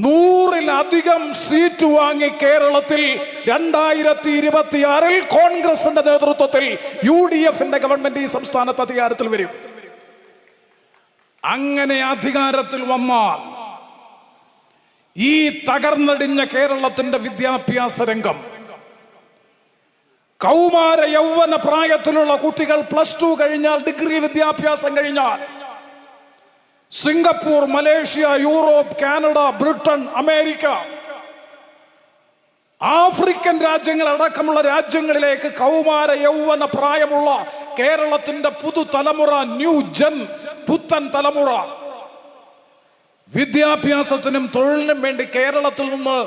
100-ലധികം സീറ്റ് വാങ്ങി കേരളത്തിൽ 2026 കോൺഗ്രസിന്റെ നേതൃത്വത്തിൽ UDFന്റെ ഗവൺമെന്റ് ഈ സംസ്ഥാനത്ത് അധികാരത്തിൽ വരും. അങ്ങനെ അധികാരത്തിൽ വന്നാൽ ഈ തകർന്നടിഞ്ഞ കേരളത്തിന്റെ വിദ്യാഭ്യാസ രംഗം, കൗമാര യൗവന പ്രായത്തിലുള്ള കുട്ടികൾ +2 കഴിഞ്ഞാൽ, ഡിഗ്രി വിദ്യാഭ്യാസം കഴിഞ്ഞാൽ Singapore, Malaysia, Europe, Canada, Britain, America, African രാജ്യങ്ങൾ അടക്കമുള്ള രാജ്യങ്ങളിലേക്ക് കൗമാര യൗവന പ്രായമുള്ള കേരളത്തിന്റെ പുതുതലമുറ, ന്യൂ ജൻ, പുത്തൻ തലമുറ വിദ്യാഭ്യാസത്തിനും തൊഴിലിനും വേണ്ടി കേരളത്തിൽ നിന്ന്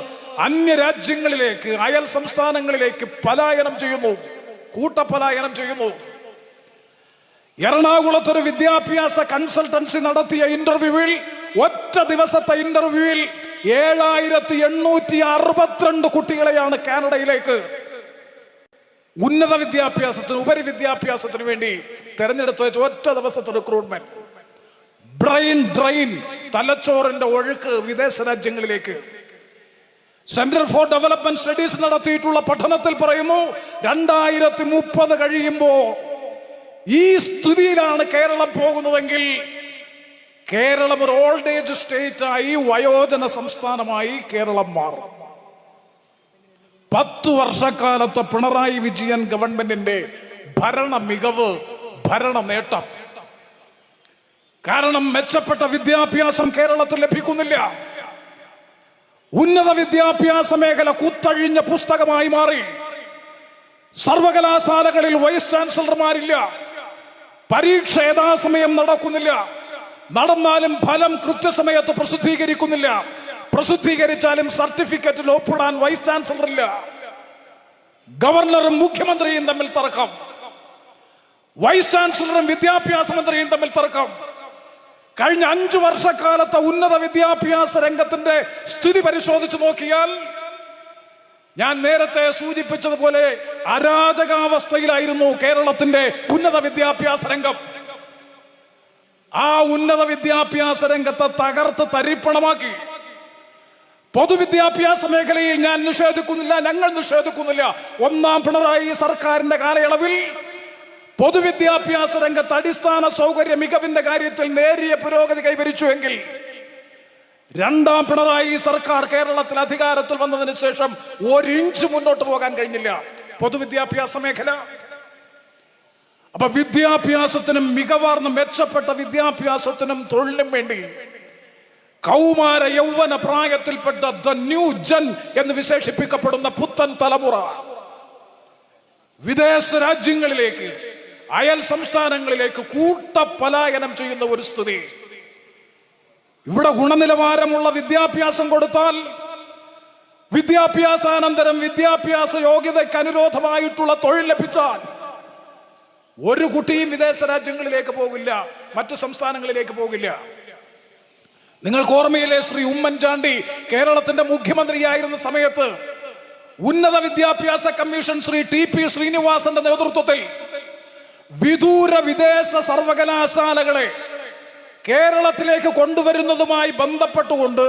അന്യരാജ്യങ്ങളിലേക്ക്, അയൽ സംസ്ഥാനങ്ങളിലേക്ക് പലായനം ചെയ്യുന്നു. കൂട്ടപലായനം ചെയ്യുന്നു. എറണാകുളത്തൊരു വിദ്യാഭ്യാസ കൺസൾട്ടൻസി നടത്തിയ ഇന്റർവ്യൂവിൽ, ഒറ്റ ദിവസത്തെ ഇന്റർവ്യൂവിൽ 7862 കുട്ടികളെയാണ് കാനഡയിലേക്ക് ഉന്നത വിദ്യാഭ്യാസത്തിന്, ഉപരിവിദ്യാഭ്യാസത്തിന് വേണ്ടി തെരഞ്ഞെടുത്ത ഒറ്റ ദിവസത്തെ റിക്രൂട്ട്മെന്റ്. ബ്രെയിൻ ഡ്രെയിൻ, തലച്ചോറിന്റെ ഒഴുക്ക് വിദേശ രാജ്യങ്ങളിലേക്ക്. സെന്റർ ഫോർ ഡെവലപ്മെന്റ് സ്റ്റഡീസ് നടത്തിയിട്ടുള്ള പഠനത്തിൽ പറയുന്നു, 2030 കഴിയുമ്പോ ഈ സ്ഥിതിയിലാണ് കേരളം പോകുന്നതെങ്കിൽ കേരളം ഒരു ഓൾഡ് ഏജ് സ്റ്റേറ്റ് ആയി, വയോജന സംസ്ഥാനമായി കേരളം മാറും. 10 വർഷക്കാലത്തെ പിണറായി വിജയൻ ഗവൺമെന്റിന്റെ ഭരണ മികവ്, ഭരണ നേട്ടം. കാരണം മെച്ചപ്പെട്ട വിദ്യാഭ്യാസം കേരളത്തിൽ ലഭിക്കുന്നില്ല. ഉന്നത വിദ്യാഭ്യാസ മേഖല കുത്തഴിഞ്ഞ പുസ്തകമായി മാറി. സർവകലാശാലകളിൽ വൈസ് ചാൻസലർമാരില്ല. പരീക്ഷ യഥാസമയം നടക്കുന്നില്ല. നടന്നാലും ഫലം കൃത്യസമയത്ത് പ്രസിദ്ധീകരിക്കുന്നില്ല. പ്രസിദ്ധീകരിച്ചാലും സർട്ടിഫിക്കറ്റിൽ ഒപ്പിടാൻ വൈസ് ചാൻസലർ ഇല്ല. ഗവർണറും മുഖ്യമന്ത്രിയും തമ്മിൽ തർക്കം. വൈസ് ചാൻസലറും വിദ്യാഭ്യാസ മന്ത്രിയും തമ്മിൽ തർക്കം. കഴിഞ്ഞ 5 വർഷക്കാലത്തെ ഉന്നത വിദ്യാഭ്യാസ രംഗത്തിന്റെ സ്ഥിതി പരിശോധിച്ചു നോക്കിയാൽ, ഞാൻ നേരത്തെ സൂചിപ്പിച്ചതുപോലെ അരാജകാവസ്ഥയിലായിരുന്നു കേരളത്തിന്റെ ഉന്നത വിദ്യാഭ്യാസ രംഗം. ആ ഉന്നത വിദ്യാഭ്യാസ രംഗത്തെ തകർത്ത് തരിപ്പണമാക്കി. പൊതുവിദ്യാഭ്യാസ മേഖലയിൽ ഞാൻ നിഷേധിക്കുന്നില്ല, ഞങ്ങൾ നിഷേധിക്കുന്നില്ല. 1ാം പിണറായി സർക്കാരിന്റെ കാലയളവിൽ പൊതുവിദ്യാഭ്യാസ രംഗത്ത് അടിസ്ഥാന സൗകര്യ മികവിന്റെ കാര്യത്തിൽ നേരിയ പുരോഗതി കൈവരിച്ചുവെങ്കിൽ, 2ാം പിണറായി സർക്കാർ കേരളത്തിൽ അധികാരത്തിൽ വന്നതിന് ശേഷം 1 ഇഞ്ച് മുന്നോട്ട് പോകാൻ കഴിഞ്ഞില്ല പൊതുവിദ്യാഭ്യാസ മേഖല. അപ്പൊ വിദ്യാഭ്യാസത്തിനും, മികവാർന്ന മെച്ചപ്പെട്ട വിദ്യാഭ്യാസത്തിനും തൊഴിലിനും വേണ്ടി കൗമാര യൗവന പ്രായത്തിൽപ്പെട്ട ദ ന്യൂ ജൻ എന്ന് വിശേഷിപ്പിക്കപ്പെടുന്ന പുത്തൻ തലമുറ വിദേശ രാജ്യങ്ങളിലേക്ക്, അയൽ സംസ്ഥാനങ്ങളിലേക്ക് കൂട്ടപലായനം ചെയ്യുന്ന ഒരു സ്ഥിതി. ഇവിടെ ഗുണനിലവാരമുള്ള വിദ്യാഭ്യാസം കൊടുത്താൽ, വിദ്യാഭ്യാസാനന്തരം വിദ്യാഭ്യാസ യോഗ്യതയ്ക്ക് അനുരോധമായിട്ടുള്ള തൊഴിൽ ലഭിച്ചാൽ ഒരു കുട്ടിയും വിദേശ രാജ്യങ്ങളിലേക്ക് പോകില്ല, മറ്റു സംസ്ഥാനങ്ങളിലേക്ക് പോകില്ല. നിങ്ങൾക്ക് ഓർമ്മയില്ലേ, ശ്രീ ഉമ്മൻചാണ്ടി കേരളത്തിന്റെ മുഖ്യമന്ത്രിയായിരുന്ന സമയത്ത് ഉന്നത വിദ്യാഭ്യാസ കമ്മീഷൻ ശ്രീ TP ശ്രീനിവാസന്റെ നേതൃത്വത്തിൽ വിദൂര വിദേശ സർവകലാശാലകളെ കേരളത്തിലേക്ക് കൊണ്ടുവരുന്നതുമായി ബന്ധപ്പെട്ടുകൊണ്ട്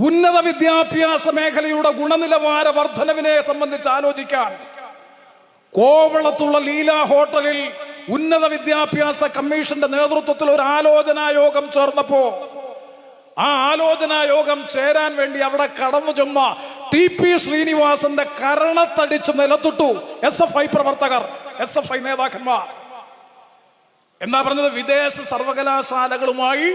ഉന്നത വിദ്യാഭ്യാസ മേഖലയുടെ ഗുണനിലവാര വർധനവിനെ സംബന്ധിച്ച് ആലോചിക്കാൻ കോവളത്തുള്ള ലീല ഹോട്ടലിൽ ഉന്നത വിദ്യാഭ്യാസ കമ്മീഷന്റെ നേതൃത്വത്തിൽ ഒരു ആലോചനാ യോഗം ചേർന്നപ്പോ, ആ ആലോചനാ യോഗം ചേരാൻ വേണ്ടി അവിടെ കടന്നു ചെന്ന TP ശ്രീനിവാസന്റെ കരണത്തടിച്ച് നിലത്തിട്ടു SFI പ്രവർത്തകർ, SFI നേതാക്കന്മാർ. എന്താ പറഞ്ഞത്? വിദേശ സർവകലാശാലകളുമായി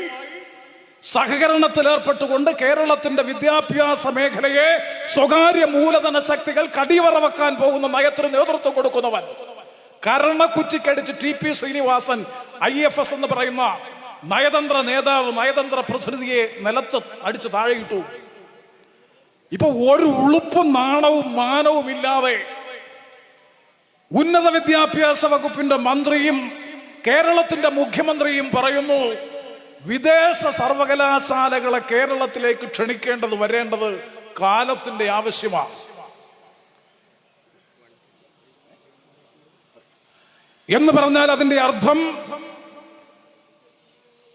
സഹകരണത്തിൽ ഏർപ്പെട്ടുകൊണ്ട് കേരളത്തിന്റെ വിദ്യാഭ്യാസ മേഖലയെ സ്വകാര്യ മൂലധന ശക്തികൾ കടിവറ വെക്കാൻ പോകുന്ന നയത്തിന് നേതൃത്വം കൊടുക്കുന്നവൻ. കരണക്കുറ്റിക്കടിച്ച് TP ശ്രീനിവാസൻ IFS എന്ന് പറയുന്ന നയതന്ത്ര നേതാവ്, നയതന്ത്ര പ്രതിനിധിയെ നിലത്ത് അടിച്ചു താഴെയിട്ടു. ഇപ്പൊ ഒരു ഉളുപ്പും നാണവും മാനവും ഇല്ലാതെ ഉന്നത വിദ്യാഭ്യാസ വകുപ്പിന്റെ മന്ത്രിയും കേരളത്തിന്റെ മുഖ്യമന്ത്രിയും പറയുന്നു, വിദേശ സർവകലാശാലകളെ കേരളത്തിലേക്ക് ക്ഷണിക്കേണ്ടത്, വരേണ്ടത് കാലത്തിന്റെ ആവശ്യമാണ് എന്ന് പറഞ്ഞാൽ അതിന്റെ അർത്ഥം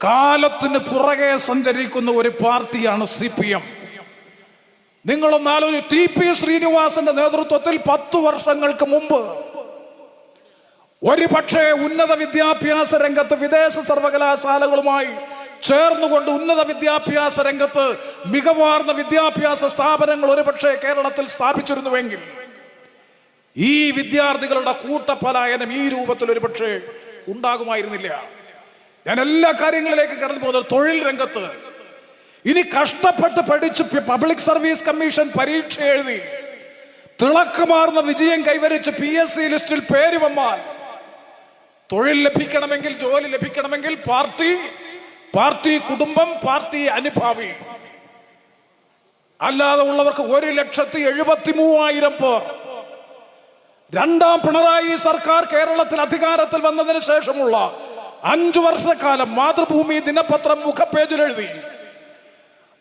കാലത്തിന് പുറകെ സഞ്ചരിക്കുന്ന ഒരു പാർട്ടിയാണ് CPM. നിങ്ങളൊന്നാലോചിച്ച്, TP ശ്രീനിവാസന്റെ നേതൃത്വത്തിൽ 10 വർഷങ്ങൾക്ക് മുമ്പ് ഒരുപക്ഷെ ഉന്നത വിദ്യാഭ്യാസ രംഗത്ത് വിദേശ സർവകലാശാലകളുമായി ചേർന്നുകൊണ്ട് ഉന്നത വിദ്യാഭ്യാസ രംഗത്ത് മികവാർന്ന വിദ്യാഭ്യാസ സ്ഥാപനങ്ങൾ ഒരുപക്ഷെ കേരളത്തിൽ സ്ഥാപിച്ചിരുന്നുവെങ്കിൽ ഈ വിദ്യാർത്ഥികളുടെ കൂട്ടപലായനം ഈ രൂപത്തിൽ ഒരുപക്ഷെ ഉണ്ടാകുമായിരുന്നില്ല. ഞാൻ എല്ലാ കാര്യങ്ങളിലേക്ക് കടന്നു പോകുന്നത് തൊഴിൽ രംഗത്ത്. ഇനി കഷ്ടപ്പെട്ട് പഠിച്ച് പബ്ലിക് സർവീസ് കമ്മീഷൻ പരീക്ഷ എഴുതി തിളക്കമാർന്ന വിജയം കൈവരിച്ച് PSC ലിസ്റ്റിൽ പേര് വന്നാൽ തൊഴിൽ ലഭിക്കണമെങ്കിൽ, ജോലി ലഭിക്കണമെങ്കിൽ പാർട്ടി കുടുംബം, പാർട്ടി അനുഭാവി, അല്ലാതെ ഉള്ളവർക്ക് 1,73,000 പേർ രണ്ടാം പിണറായി സർക്കാർ കേരളത്തിൽ അധികാരത്തിൽ വന്നതിന് ശേഷമുള്ള 5 വർഷക്കാലം മാതൃഭൂമി ദിനപത്രം മുഖപേജിൽ എഴുതി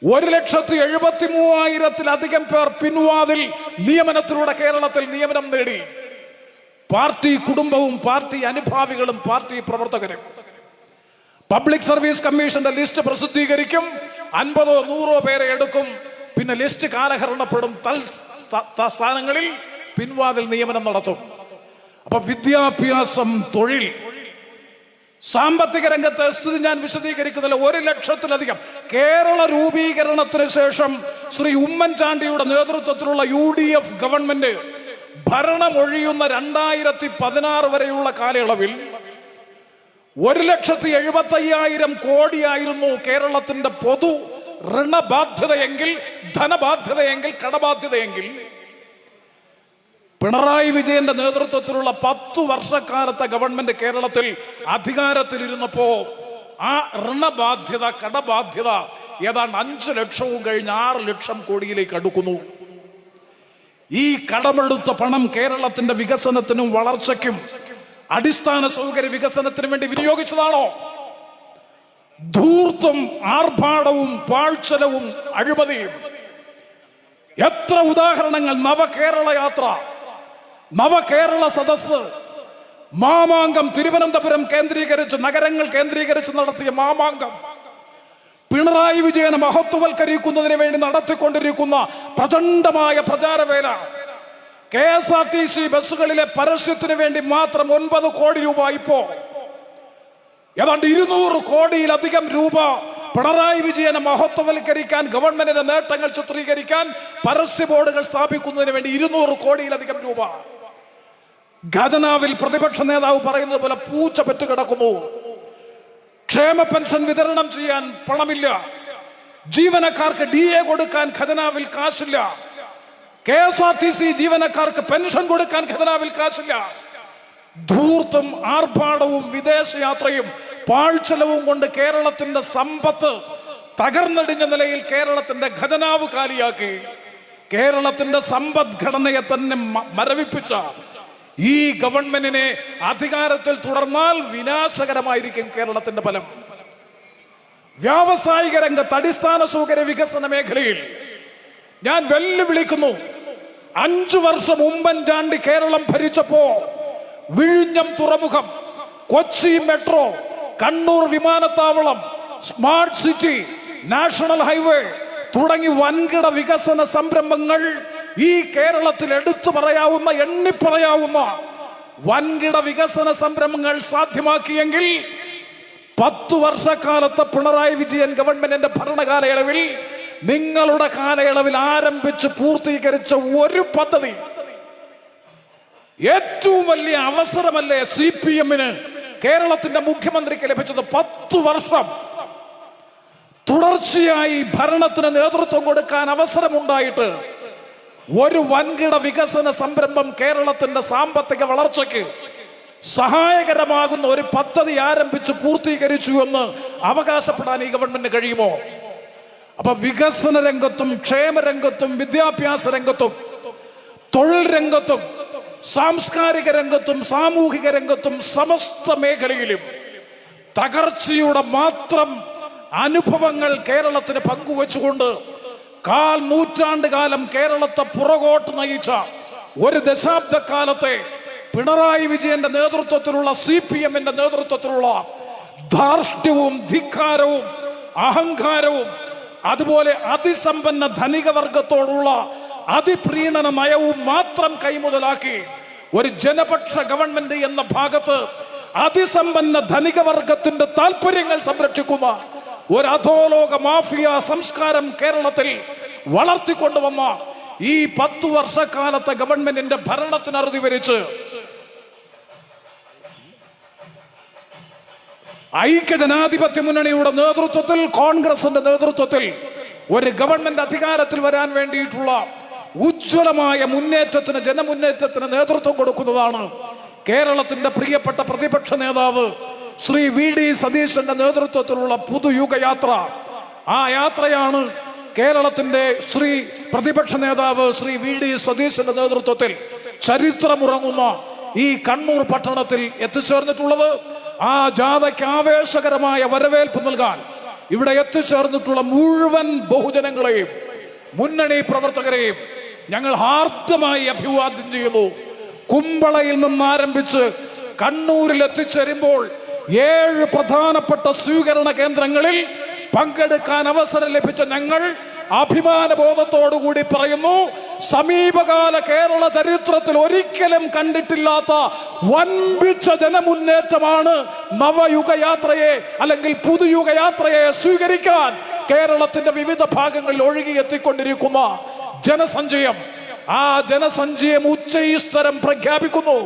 1,73,000-ത്തിലധികം പേർ പിൻവാതിൽ നിയമനത്തിലൂടെ കേരളത്തിൽ നിയമനം നേടി. പാർട്ടി കുടുംബവും പാർട്ടി അനുഭാവികളും പാർട്ടി പ്രവർത്തകരും. പബ്ലിക് സർവീസ് കമ്മീഷന്റെ ലിസ്റ്റ് പ്രസിദ്ധീകരിക്കും. 50-100 പേരെ എടുക്കും. പിന്നെ ലിസ്റ്റ് കാലഹരണപ്പെടും. സ്ഥാനങ്ങളിൽ പിൻവാതിൽ നിയമനം നടത്തും. അപ്പൊ വിദ്യാഭ്യാസം, തൊഴിൽ, സാമ്പത്തിക രംഗത്തെ സ്ഥിതി ഞാൻ വിശദീകരിക്കുന്നില്ല. 1,00,000-ത്തിലധികം കേരള രൂപീകരണത്തിന് ശേഷം ശ്രീ ഉമ്മൻചാണ്ടിയുടെ നേതൃത്വത്തിലുള്ള UDF ഗവൺമെന്റ് ഭരണമൊഴിയുന്ന 2016 വരെയുള്ള കാലയളവിൽ 1,75,000 കോടിയായിരുന്നു കേരളത്തിന്റെ പൊതു ഋണബാധ്യതയെങ്കിൽ, ധനബാധ്യതയെങ്കിൽ, കടബാധ്യതയെങ്കിൽ പിണറായി വിജയന്റെ നേതൃത്വത്തിലുള്ള 10 വർഷക്കാലത്തെ ഗവൺമെന്റ് കേരളത്തിൽ അധികാരത്തിലിരുന്നപ്പോ ആ ഋണബാധ്യത, കടബാധ്യത ഏതാണ്ട് 5 ലക്ഷവും കഴിഞ്ഞ് 6 ലക്ഷം കോടിയിലേക്ക് അടുക്കുന്നു. ഈ കടമെടുത്ത പണം കേരളത്തിന്റെ വികസനത്തിനും വളർച്ചയ്ക്കും അടിസ്ഥാന സൗകര്യ വികസനത്തിനും വേണ്ടി വിനിയോഗിച്ചതാണോ? ധൂർത്തും ആർഭാടവും പാഴ്ചലവും അഴിമതിയും. എത്ര ഉദാഹരണങ്ങൾ! നവകേരള യാത്ര, നവകേരള സദസ്, മാമാങ്കം, തിരുവനന്തപുരം കേന്ദ്രീകരിച്ച്, നഗരങ്ങൾ കേന്ദ്രീകരിച്ച് നടത്തിയ മാമാങ്കം, പിണറായി വിജയനെ മഹത്വവൽക്കരിക്കുന്നതിന് വേണ്ടി നടത്തിക്കൊണ്ടിരിക്കുന്ന പ്രചണ്ഡമായ പ്രചാരവേല, KSRTC ബസ്സുകളിലെ പരസ്യത്തിന് വേണ്ടി മാത്രം 9 കോടി രൂപ, ഇപ്പോ ഏതാണ്ട് 200 കോടിയിലധികം രൂപ പിണറായി വിജയനെ മഹത്വവൽക്കരിക്കാൻ, ഗവൺമെന്റിന്റെ നേട്ടങ്ങൾ ചിത്രീകരിക്കാൻ പരസ്യ ബോർഡുകൾ സ്ഥാപിക്കുന്നതിന് വേണ്ടി 200 കോടിയിലധികം രൂപ. ഖജനാവിൽ പ്രതിപക്ഷ നേതാവ് പറയുന്നത് പോലെ പൂച്ച പെറ്റ് കിടക്കുന്നു. ക്ഷേമ പെൻഷൻ വിതരണം ചെയ്യാൻ പണമില്ല. ജീവനക്കാർക്ക് DA കൊടുക്കാൻ ഖജനാവിൽ കാശില്ല. KSRTC ജീവനക്കാർക്ക് പെൻഷൻ കൊടുക്കാൻ ഖജനാവിൽ കാശില്ല. ധൂർത്തും ആർഭാടവും വിദേശയാത്രയും പാഴ്ചലവും കൊണ്ട് കേരളത്തിന്റെ സമ്പത്ത് തകർന്നടിഞ്ഞ നിലയിൽ കേരളത്തിന്റെ ഖജനാവ് കാലിയാക്കി കേരളത്തിന്റെ സമ്പദ്ഘടനയെ തന്നെ മരവിപ്പിച്ച ഈ ഗവൺമെന്റിനെ അധികാരത്തിൽ തുടർന്നാൽ വിനാശകരമായിരിക്കും കേരളത്തിന്റെ ഫലം. വ്യാവസായിക രംഗത്ത്, അടിസ്ഥാന സൗകര്യ വികസന മേഖലയിൽ ഞാൻ വെല്ലുവിളിക്കുന്നു. 5 വർഷം ഉമ്മൻചാണ്ടി കേരളം ഭരിച്ചപ്പോ വിഴിഞ്ഞം തുറമുഖം, കൊച്ചി മെട്രോ, കണ്ണൂർ വിമാനത്താവളം, സ്മാർട്ട് സിറ്റി, നാഷണൽ ഹൈവേ തുടങ്ങി വൻകിട വികസന സംരംഭങ്ങൾ ഈ കേരളത്തിൽ എടുത്തു പറയാവുന്ന, എണ്ണിപ്പറയാവുന്ന വൻകിട വികസന സംരംഭങ്ങൾ സാധ്യമാക്കിയെങ്കിൽ 10 വർഷക്കാലത്തെ പിണറായി വിജയൻ ഗവൺമെന്റിന്റെ ഭരണകാലയളവിൽ, നിങ്ങളുടെ കാലയളവിൽ ആരംഭിച്ച് പൂർത്തീകരിച്ച ഒരു പദ്ധതി, ഏറ്റവും വലിയ അവസരമല്ലേ CPM-ന് കേരളത്തിന്റെ മുഖ്യമന്ത്രിക്ക് ലഭിച്ചത്? 10 വർഷം തുടർച്ചയായി ഭരണത്തിന് നേതൃത്വം കൊടുക്കാൻ അവസരമുണ്ടായിട്ട് ഒരു വൻകിട വികസന സംരംഭം കേരളത്തിന്റെ സാമ്പത്തിക വളർച്ചയ്ക്ക് സഹായകരമാകുന്ന ഒരു പദ്ധതി ആരംഭിച്ച് പൂർത്തീകരിച്ചു എന്ന് അവകാശപ്പെടാൻ ഈ ഗവൺമെന്റിന് കഴിയുമോ? അപ്പൊ വികസന രംഗത്തും, ക്ഷേമരംഗത്തും, വിദ്യാഭ്യാസ രംഗത്തും, തൊഴിൽ രംഗത്തും, സാംസ്കാരിക രംഗത്തും, സാമൂഹിക രംഗത്തും, സമസ്ത മേഖലയിലും തകർച്ചയുടെ മാത്രം അനുഭവങ്ങൾ കേരളത്തിന് പങ്കുവെച്ചുകൊണ്ട് 1/4 നൂറ്റാണ്ട് കാലം കേരളത്തെ പുറകോട്ട് നയിച്ച ഒരു ദശാബ്ദക്കാലത്തെ പിണറായി വിജയന്റെ നേതൃത്വത്തിലുള്ള CPM-ന്റെ നേതൃത്വത്തിലുള്ള ധാർഷ്ട്യവും ധിക്കാരവും അഹങ്കാരവും അതുപോലെ അതിസമ്പന്ന ധനിക വർഗത്തോടുള്ള അതിപ്രീണന നയവും മാത്രം കൈമുതലാക്കി ഒരു ജനപക്ഷ ഗവൺമെന്റ് എന്ന ഭാഗത്ത് അതിസമ്പന്ന ധനിക വർഗത്തിന്റെ താല്പര്യങ്ങൾ സംരക്ഷിക്കുന്ന ഒരു അധോലോക മാഫിയ സംസ്കാരം കേരളത്തിൽ വളർത്തിക്കൊണ്ടുവന്ന ഈ 10 വർഷക്കാലത്തെ ഗവൺമെന്റിന്റെ ഭരണത്തിന് അറുതി വരിച്ച് ഐക്യജനാധിപത്യ മുന്നണിയുടെ നേതൃത്വത്തിൽ, കോൺഗ്രസിന്റെ നേതൃത്വത്തിൽ ഒരു ഗവൺമെന്റ് അധികാരത്തിൽ വരാൻ വേണ്ടിയിട്ടുള്ള ഉജ്ജ്വലമായ മുന്നേറ്റത്തിന്, ജനമുന്നേറ്റത്തിന് നേതൃത്വം കൊടുക്കുന്നതാണ് കേരളത്തിന്റെ പ്രിയപ്പെട്ട പ്രതിപക്ഷ നേതാവ് ശ്രീ VD സതീശന്റെ നേതൃത്വത്തിലുള്ള പുതുയുഗയാത്ര. ആ യാത്രയാണ് കേരളത്തിന്റെ പ്രതിപക്ഷ നേതാവ് ശ്രീ VD സതീശന്റെ നേതൃത്വത്തിൽ ചരിത്രമുറങ്ങുന്ന ഈ കണ്ണൂർ പട്ടണത്തിൽ എത്തിച്ചേർന്നിട്ടുള്ളത്. ആ ജാഥയ്ക്ക് ആവേശകരമായ വരവേൽപ്പ് നൽകാൻ ഇവിടെ എത്തിച്ചേർന്നിട്ടുള്ള മുഴുവൻ ബഹുജനങ്ങളെയും മുന്നണി പ്രവർത്തകരെയും ഞങ്ങൾ ഹാർദ്ദമായി അഭിവാദ്യം ചെയ്യുന്നു. കുമ്പളയിൽ നിന്നാരംഭിച്ച് കണ്ണൂരിൽ എത്തിച്ചേരുമ്പോൾ 7 പ്രധാനപ്പെട്ട സ്വീകരണ കേന്ദ്രങ്ങളിൽ പങ്കെടുക്കാൻ അവസരം ലഭിച്ച ഞങ്ങൾ അഭിമാനബോധത്തോടുകൂടി പറയുന്നു, സമീപകാല കേരള ചരിത്രത്തിൽ ഒരിക്കലും കണ്ടിട്ടില്ലാത്ത വൻപിച്ച ജനമുന്നേറ്റമാണ് നവയുഗയാത്രയെ അല്ലെങ്കിൽ പുതുയുഗയാത്രയെ സ്വീകരിക്കാൻ കേരളത്തിന്റെ വിവിധ ഭാഗങ്ങളിൽ ഒഴുകിയെത്തിക്കൊണ്ടിരിക്കുന്ന ജനസഞ്ചയം. ആ ജനസഞ്ചയം ഉച്ചസ്ഥരം പ്രഖ്യാപിക്കുന്നു.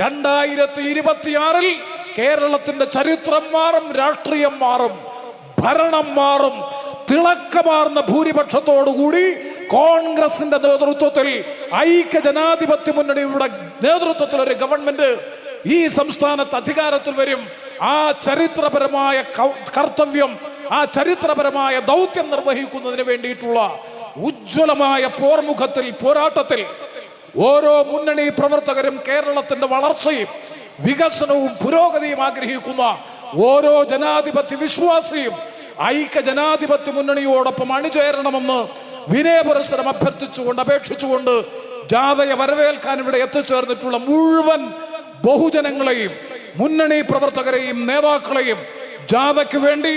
2026 കേരളത്തിന്റെ ചരിത്രം മാറും, രാഷ്ട്രീയം മാറും, ഭരണം മാറും. തിളക്കമാർന്ന ഭൂരിപക്ഷത്തോടുകൂടി കോൺഗ്രസിന്റെ നേതൃത്വത്തിൽ ഐക്യ ജനാധിപത്യ മുന്നണിയുടെ നേതൃത്വത്തിൽ ഒരു ഗവൺമെന്റ് ഈ സംസ്ഥാനത്ത് അധികാരത്തിൽ വരും. ആ ചരിത്രപരമായ കർത്തവ്യം, ആ ചരിത്രപരമായ ദൗത്യം നിർവഹിക്കുന്നതിന് വേണ്ടിയിട്ടുള്ള ഉജ്ജ്വലമായ പോരാട്ടത്തിൽ ഓരോ മുന്നണി പ്രവർത്തകരും കേരളത്തിന്റെ വളർച്ചയും വികസനവും പുരോഗതിയും ആഗ്രഹിക്കുന്ന ഓരോ ജനാധിപത്യ വിശ്വാസിയും ഐക്യ ജനാധിപത്യ മുന്നണിയോടൊപ്പം അണിചേരണമെന്ന് വിനയപുരസ്സരം അപേക്ഷിച്ചുകൊണ്ട് ജാഥയെ വരവേൽക്കാൻ ഇവിടെ എത്തിച്ചേർന്നിട്ടുള്ള മുഴുവൻ ബഹുജനങ്ങളെയും മുന്നണി പ്രവർത്തകരെയും നേതാക്കളെയും ജാഥയ്ക്ക് വേണ്ടി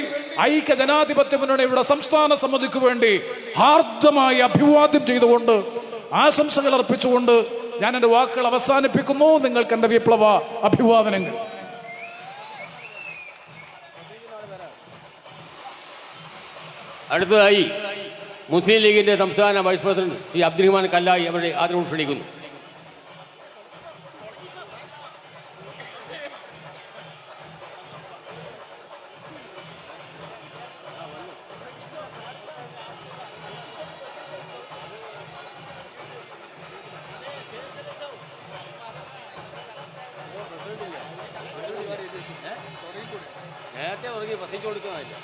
ഐക്യ ജനാധിപത്യ മുന്നണിയുടെ സംസ്ഥാന സമിതിക്ക് വേണ്ടി ഹാർദ്ദമായി അഭിവാദ്യം ചെയ്തുകൊണ്ട് ആശംസകൾ അർപ്പിച്ചുകൊണ്ട് ഞാൻ എൻ്റെ വാക്കുകൾ അവസാനിപ്പിക്കുന്നു. നിങ്ങൾക്ക് എൻ്റെ വിപ്ലവ അഭിവാദനങ്ങൾ. അടുത്തതായി മുസ്ലിം ലീഗിന്റെ സംസ്ഥാന വൈസ് പ്രസിഡന്റ് ശ്രീ അബ്ദുറഹ്മാൻ കല്ലായി അവരുടെ ആദരവ് ക്ഷണിക്കുന്നു. നേരത്തെ ഉറങ്ങി പ്രസംഗിച്ചു കൊടുക്കുന്നതല്ല.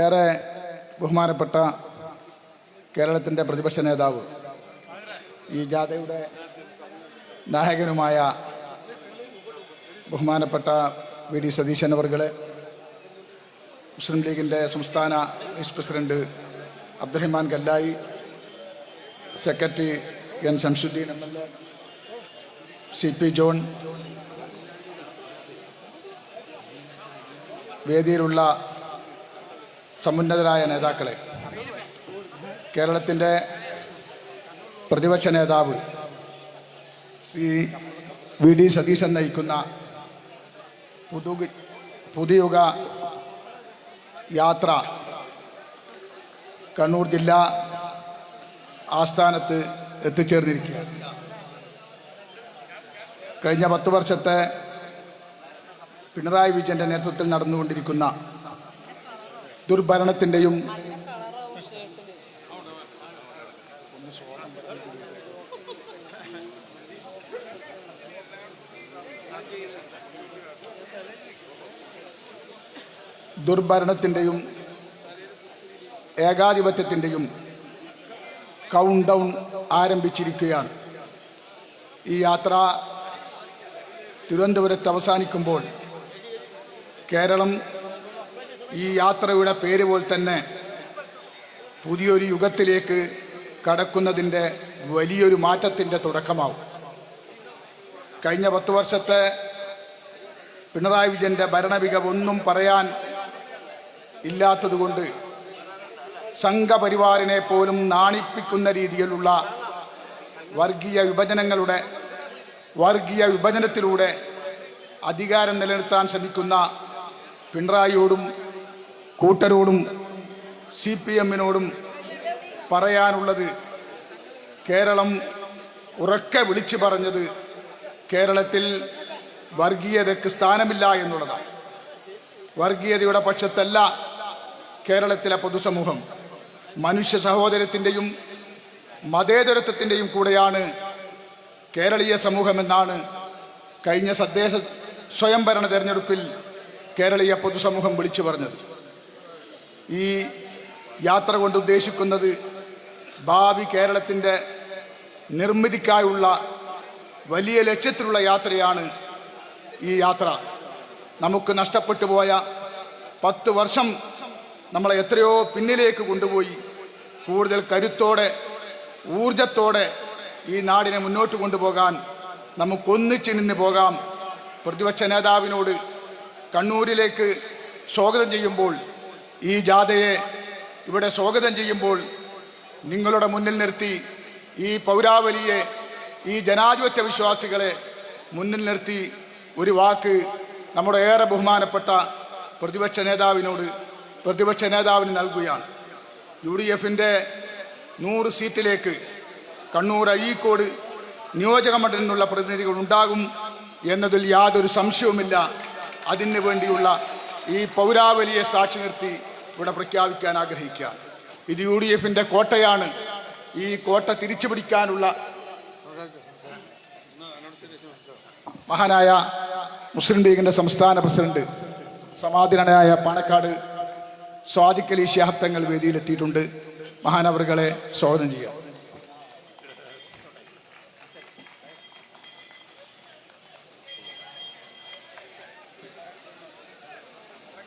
ഏറെ ബഹുമാനപ്പെട്ട കേരളത്തിൻ്റെ പ്രതിപക്ഷ നേതാവ്, ഈ ജാഥയുടെ നായകനുമായ ബഹുമാനപ്പെട്ട വി.ഡി. സതീശൻ അവർകളെ, മുസ്ലിം ലീഗിൻ്റെ സംസ്ഥാന vice president Abdurahman Kallayi, secretary N Shamsuddin MLA, CP John, വേദിയിലുള്ള സമുന്നതരായ നേതാക്കളെ, കേരളത്തിൻ്റെ പ്രതിപക്ഷ നേതാവ് ശ്രീ വി.ഡി. സതീശൻ നയിക്കുന്ന പുതുയുഗ യാത്ര കണ്ണൂർ ജില്ലാ ആസ്ഥാനത്ത് എത്തിച്ചേർന്നിരിക്കുകയാണ്. കഴിഞ്ഞ 10 വർഷത്തെ പിണറായി വിജയൻ്റെ നേതൃത്വത്തിൽ നടന്നുകൊണ്ടിരിക്കുന്ന ദുർഭരണത്തിൻ്റെയും ഏകാധിപത്യത്തിൻ്റെയും കൗണ്ട് ഡൗൺ ആരംഭിച്ചിരിക്കുകയാണ്. ഈ യാത്ര തിരുവനന്തപുരത്ത് അവസാനിക്കുമ്പോൾ കേരളം ഈ യാത്രയുടെ പേര് പോലെ തന്നെ പുതിയൊരു യുഗത്തിലേക്ക് കടക്കുന്നതിൻ്റെ വലിയൊരു മാറ്റത്തിൻ്റെ തുടക്കമാവും. കഴിഞ്ഞ 10 വർഷത്തെ പിണറായി വിജയൻ്റെ ഭരണമികവൊന്നും പറയാൻ ഇല്ലാത്തതുകൊണ്ട് സംഘപരിവാറിനെ പോലും നാണിപ്പിക്കുന്ന രീതിയിലുള്ള വർഗീയ വിഭജനത്തിലൂടെ അധികാരം നിലനിർത്താൻ ശ്രമിക്കുന്ന പിണറായിയോടും കൂട്ടരോടും CPM-നോടും പറയാനുള്ളത്, കേരളം ഉറക്കെ വിളിച്ചു പറഞ്ഞത് കേരളത്തിൽ വർഗീയതയ്ക്ക് സ്ഥാനമില്ല എന്നുള്ളതാണ്. വർഗീയതയുടെ പക്ഷത്തല്ല കേരളത്തിലെ പൊതുസമൂഹം. മനുഷ്യ സഹോദരത്തിൻ്റെയും മതേതരത്വത്തിൻ്റെയും കൂടെയാണ് കേരളീയ സമൂഹമെന്നാണ് കഴിഞ്ഞ തദ്ദേശ സ്വയംഭരണ തെരഞ്ഞെടുപ്പിൽ കേരളീയ പൊതുസമൂഹം വിളിച്ചു പറഞ്ഞത്. ഈ യാത്ര കൊണ്ട് ഉദ്ദേശിക്കുന്നത് ഭാവി കേരളത്തിൻ്റെ നിർമ്മിതിക്കായുള്ള വലിയ ലക്ഷ്യത്തിലുള്ള യാത്രയാണ്. ഈ യാത്ര നമുക്ക് നഷ്ടപ്പെട്ടു പോയ 10 വർഷം നമ്മളെ എത്രയോ പിന്നിലേക്ക് കൊണ്ടുപോയി കൂടുതൽ കരുത്തോടെ ഊർജത്തോടെ ഈ നാടിനെ മുന്നോട്ട് കൊണ്ടുപോകാൻ നമുക്കൊന്നിച്ച് നിന്ന് പോകാം. പ്രതിപക്ഷ നേതാവിനോട് കണ്ണൂരിലേക്ക് സ്വാഗതം ചെയ്യുമ്പോൾ, ഈ ജാഥയെ ഇവിടെ സ്വാഗതം ചെയ്യുമ്പോൾ നിങ്ങളുടെ മുന്നിൽ നിർത്തി ഈ പൗരാവലിയെ, ഈ ജനാധിപത്യ വിശ്വാസികളെ മുന്നിൽ നിർത്തി ഒരു വാക്ക് നമ്മുടെ ഏറെ ബഹുമാനപ്പെട്ട പ്രതിപക്ഷ നേതാവിന് നൽകുകയാണ്. UDF-ൻ്റെ 100 സീറ്റിലേക്ക് കണ്ണൂർ അഴീക്കോട് നിയോജക മണ്ഡലത്തിൽ നിന്നുള്ള പ്രതിനിധികൾ ഉണ്ടാകും എന്നതിൽ യാതൊരു സംശയവുമില്ല. അതിനു വേണ്ടിയുള്ള ഈ പൗരാവലിയെ സാക്ഷി നിർത്തി ഇവിടെ പ്രഖ്യാപിക്കാൻ ആഗ്രഹിക്കുകയാണ്. ഇത് UDF-ൻ്റെ കോട്ടയാണ്. ഈ കോട്ട തിരിച്ചു പിടിക്കാനുള്ള മഹാനായ മുസ്ലിം ലീഗിൻ്റെ സംസ്ഥാന പ്രസിഡന്റ് സമാധിനായ പാണക്കാട് സ്വാദിഖ് അലി ശിഹാബ് തങ്ങൾ വേദിയിലെത്തിയിട്ടുണ്ട്. മഹാനവറുകളെ സ്വാഗതം ചെയ്യാം.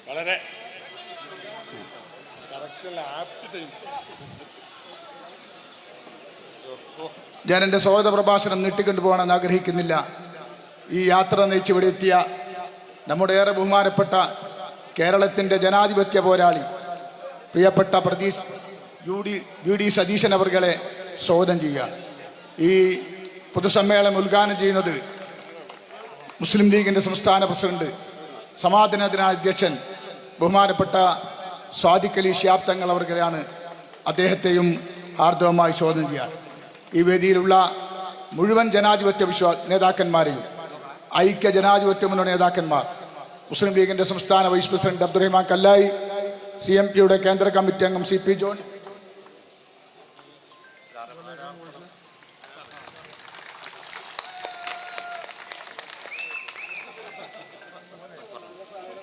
വളരെ ഞാൻ എൻ്റെ സ്വാഗത പ്രഭാഷണം നീട്ടിക്കൊണ്ടുപോകണമെന്ന് ആഗ്രഹിക്കുന്നില്ല. ഈ യാത്ര നയിച്ച് ഇവിടെ എത്തിയ നമ്മുടെ ഏറെ ബഹുമാനപ്പെട്ട കേരളത്തിൻ്റെ ജനാധിപത്യ പോരാളി പ്രിയപ്പെട്ട VD സതീശൻ അവർകളെ സ്വാഗതം ചെയ്യുകയാണ്. ഈ പൊതുസമ്മേളനം ഉദ്ഘാടനം ചെയ്യുന്നത് മുസ്ലിം ലീഗിൻ്റെ സംസ്ഥാന പ്രസിഡന്റ് സമാധാന ദിനാധ്യക്ഷൻ ബഹുമാനപ്പെട്ട സ്വാദിഖ് അലി ശിഹാബ് തങ്ങൾ അവർകളെയാണ്. അദ്ദേഹത്തെയും ഹാർദവമായി സ്വാഗതം ചെയ്യാൻ ഈ വേദിയിലുള്ള മുഴുവൻ ജനാധിപത്യ നേതാക്കന്മാരെയും, ഐക്യ ജനാധിപത്യ മുന്നണി നേതാക്കന്മാർ, മുസ്ലിം ലീഗിൻ്റെ സംസ്ഥാന വൈസ് പ്രസിഡന്റ് അബ്ദുറഹിമാൻ കല്ലായി, CMPയുടെ കേന്ദ്ര കമ്മിറ്റി അംഗം CP ജോൺ,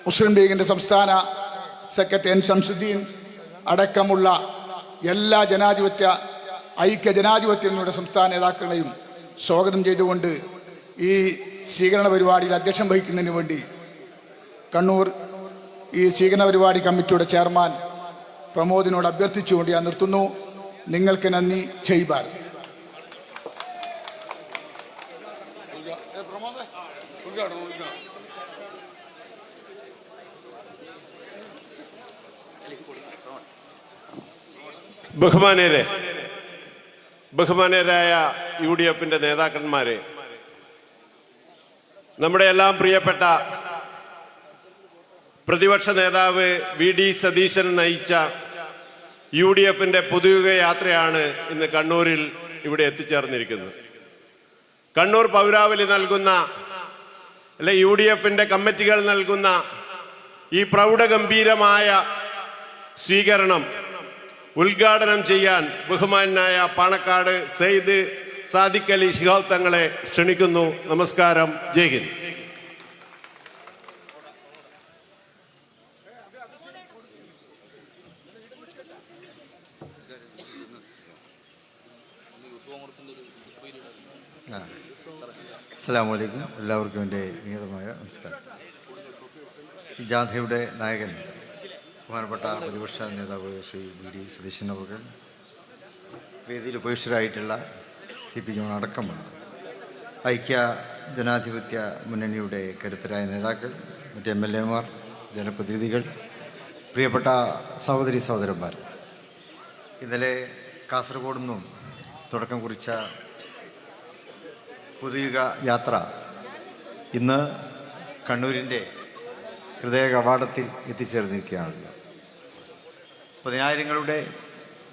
മുസ്ലിം ലീഗിൻ്റെ സംസ്ഥാന സെക്രട്ടറി N ശംസുദ്ദീൻ അടക്കമുള്ള എല്ലാ ഐക്യ ജനാധിപത്യങ്ങളുടെ സംസ്ഥാന നേതാക്കളെയും സ്വാഗതം ചെയ്തുകൊണ്ട് ഈ സ്വീകരണ പരിപാടിയിൽ അധ്യക്ഷം വഹിക്കുന്നതിന് വേണ്ടി കണ്ണൂർ ഈ സ്വീകരണ പരിപാടി കമ്മിറ്റിയുടെ ചെയർമാൻ പ്രമോദിനോട് അഭ്യർത്ഥിച്ചുകൊണ്ട് ഞാൻ നിർത്തുന്നു. നിങ്ങൾക്ക് നന്ദി. ജയ് ഭാരത്. ബഹുമാനരായ UDF-ൻ്റെ നേതാക്കന്മാരെ, നമ്മുടെ എല്ലാം പ്രിയപ്പെട്ട പ്രതിപക്ഷ നേതാവ് VD സതീശൻ നയിച്ച UDFിൻ്റെ പുതുയുഗ യാത്രയാണ് ഇന്ന് കണ്ണൂരിൽ ഇവിടെ എത്തിച്ചേർന്നിരിക്കുന്നത്. കണ്ണൂർ പൗരാവലി നൽകുന്ന അല്ലെ UDFിൻ്റെ കമ്മിറ്റികൾ നൽകുന്ന ഈ പ്രൗഢഗംഭീരമായ സ്വീകരണം ഉദ്ഘാടനം ചെയ്യാൻ ബഹുമാനായ പാണക്കാട് സെയ്ദ് സാദിഖ് അലി ശിഹാബ് തങ്ങളെ ക്ഷണിക്കുന്നു. നമസ്കാരം. ജയ് ഹിന്ദ്. അസ്സലാമു അലൈക്കും. എല്ലാവർക്കും എൻ്റെ നിയതമായ നമസ്കാരം. ഈ ജാഥയുടെ നായകൻ ബഹുമാനപ്പെട്ട പ്രതിപക്ഷ നേതാവ് ശ്രീ VD സതീശൻ അവർ, വേദിയിൽ ഉപേക്ഷിതരായിട്ടുള്ള CP ജോൺ അടക്കമുള്ള ഐക്യ ജനാധിപത്യ മുന്നണിയുടെ കരുത്തരായ നേതാക്കൾ, മറ്റ് MLA മാർ, ജനപ്രതിനിധികൾ, പ്രിയപ്പെട്ട സഹോദരി സഹോദരന്മാർ, ഇന്നലെ കാസർഗോഡ് നിന്നും തുടക്കം കുറിച്ച പുതുയുഗ യാത്ര ഇന്ന് കണ്ണൂരിൻ്റെ ഹൃദയ കവാടത്തിൽ എത്തിച്ചേർന്നിരിക്കുകയാണ്. പതിനായിരങ്ങളുടെ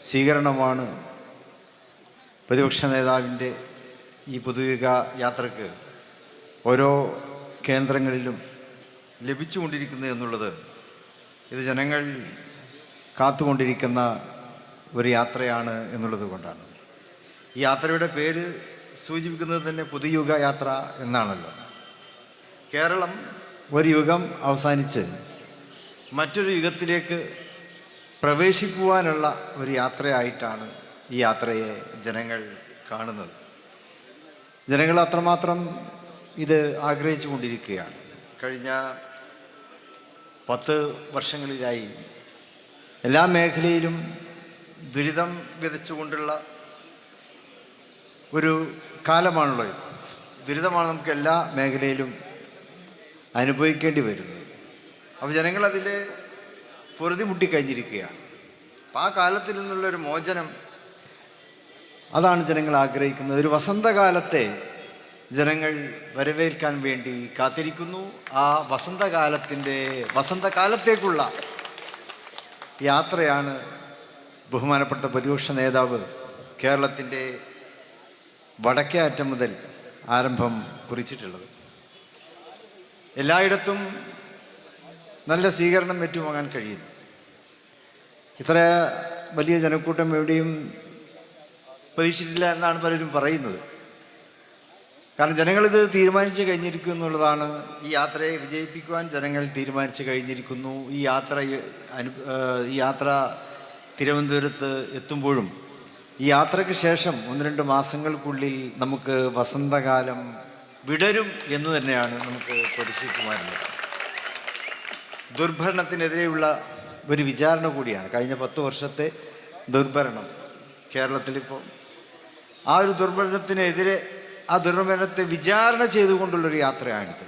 സ്വീകരണമാണ് പ്രതിപക്ഷ നേതാവിൻ്റെ ഈ പുതുയുഗ യാത്രക്ക് ഓരോ കേന്ദ്രങ്ങളിലും ലഭിച്ചുകൊണ്ടിരിക്കുന്നത് എന്നുള്ളത് ഇത് ജനങ്ങൾ കാത്തുകൊണ്ടിരിക്കുന്ന ഒരു യാത്രയാണ് എന്നുള്ളത് കൊണ്ടാണ്. ഈ യാത്രയുടെ പേര് സൂചിപ്പിക്കുന്നത് തന്നെ പുതുയുഗ യാത്ര എന്നാണല്ലോ. കേരളം ഒരു യുഗം അവസാനിച്ച് മറ്റൊരു യുഗത്തിലേക്ക് പ്രവേശിക്കുവാനുള്ള ഒരു യാത്രയായിട്ടാണ് ഈ യാത്രയെ ജനങ്ങൾ കാണുന്നത്. ജനങ്ങൾ അത്രമാത്രം ഇത് ആഗ്രഹിച്ചു കൊണ്ടിരിക്കുകയാണ്. കഴിഞ്ഞ 10 വർഷങ്ങളിലായി എല്ലാ മേഖലയിലും ദുരിതം വിതച്ചുകൊണ്ടുള്ള ഒരു കാലമാണല്ലോ ഇത്. ദുരിതമാണ് നമുക്ക് എല്ലാ മേഖലയിലും അനുഭവിക്കേണ്ടി വരുന്നത്. അപ്പോൾ ജനങ്ങളതിൽ പൊറുതിമുട്ടിക്കഴിഞ്ഞിരിക്കുകയാണ്. അപ്പം ആ കാലത്തിൽ നിന്നുള്ളൊരു മോചനം, അതാണ് ജനങ്ങൾ ആഗ്രഹിക്കുന്നത്. ഒരു വസന്തകാലത്തെ ജനങ്ങൾ വരവേൽക്കാൻ വേണ്ടി കാത്തിരിക്കുന്നു. ആ വസന്തകാലത്തേക്കുള്ള യാത്രയാണ് ബഹുമാനപ്പെട്ട പ്രതിപക്ഷ നേതാവ് കേരളത്തിൻ്റെ വടക്കേ അറ്റം മുതൽ ആരംഭം കുറിച്ചിട്ടുള്ളത്. എല്ലായിടത്തും നല്ല സ്വീകരണം ഏറ്റുവാങ്ങാൻ കഴിയുന്നു. ഇത്ര വലിയ ജനക്കൂട്ടം എവിടെയും പ്രതീക്ഷിച്ചിട്ടില്ല എന്നാണ് പലരും പറയുന്നത്. കാരണം ജനങ്ങളിത് തീരുമാനിച്ച് കഴിഞ്ഞിരിക്കുന്നു എന്നുള്ളതാണ്. ഈ യാത്രയെ വിജയിപ്പിക്കുവാൻ ജനങ്ങൾ തീരുമാനിച്ച് കഴിഞ്ഞിരിക്കുന്നു. ഈ യാത്ര തിരുവനന്തപുരത്ത് എത്തുമ്പോഴും ഈ യാത്രയ്ക്ക് ശേഷം 1-2 മാസങ്ങൾക്കുള്ളിൽ നമുക്ക് വസന്തകാലം വിടരും എന്ന് തന്നെയാണ് നമുക്ക് പ്രതീക്ഷിക്കുവാനുള്ളത്. ദുർഭരണത്തിനെതിരെയുള്ള ഒരു വിചാരണ കൂടിയാണ് കഴിഞ്ഞ 10 വർഷത്തെ ദുർഭരണം കേരളത്തിലിപ്പോൾ. ആ ഒരു ദുർഭരണത്തിനെതിരെ, ആ ദുർഭരണത്തെ വിചാരണ ചെയ്തുകൊണ്ടുള്ളൊരു യാത്രയാണിത്.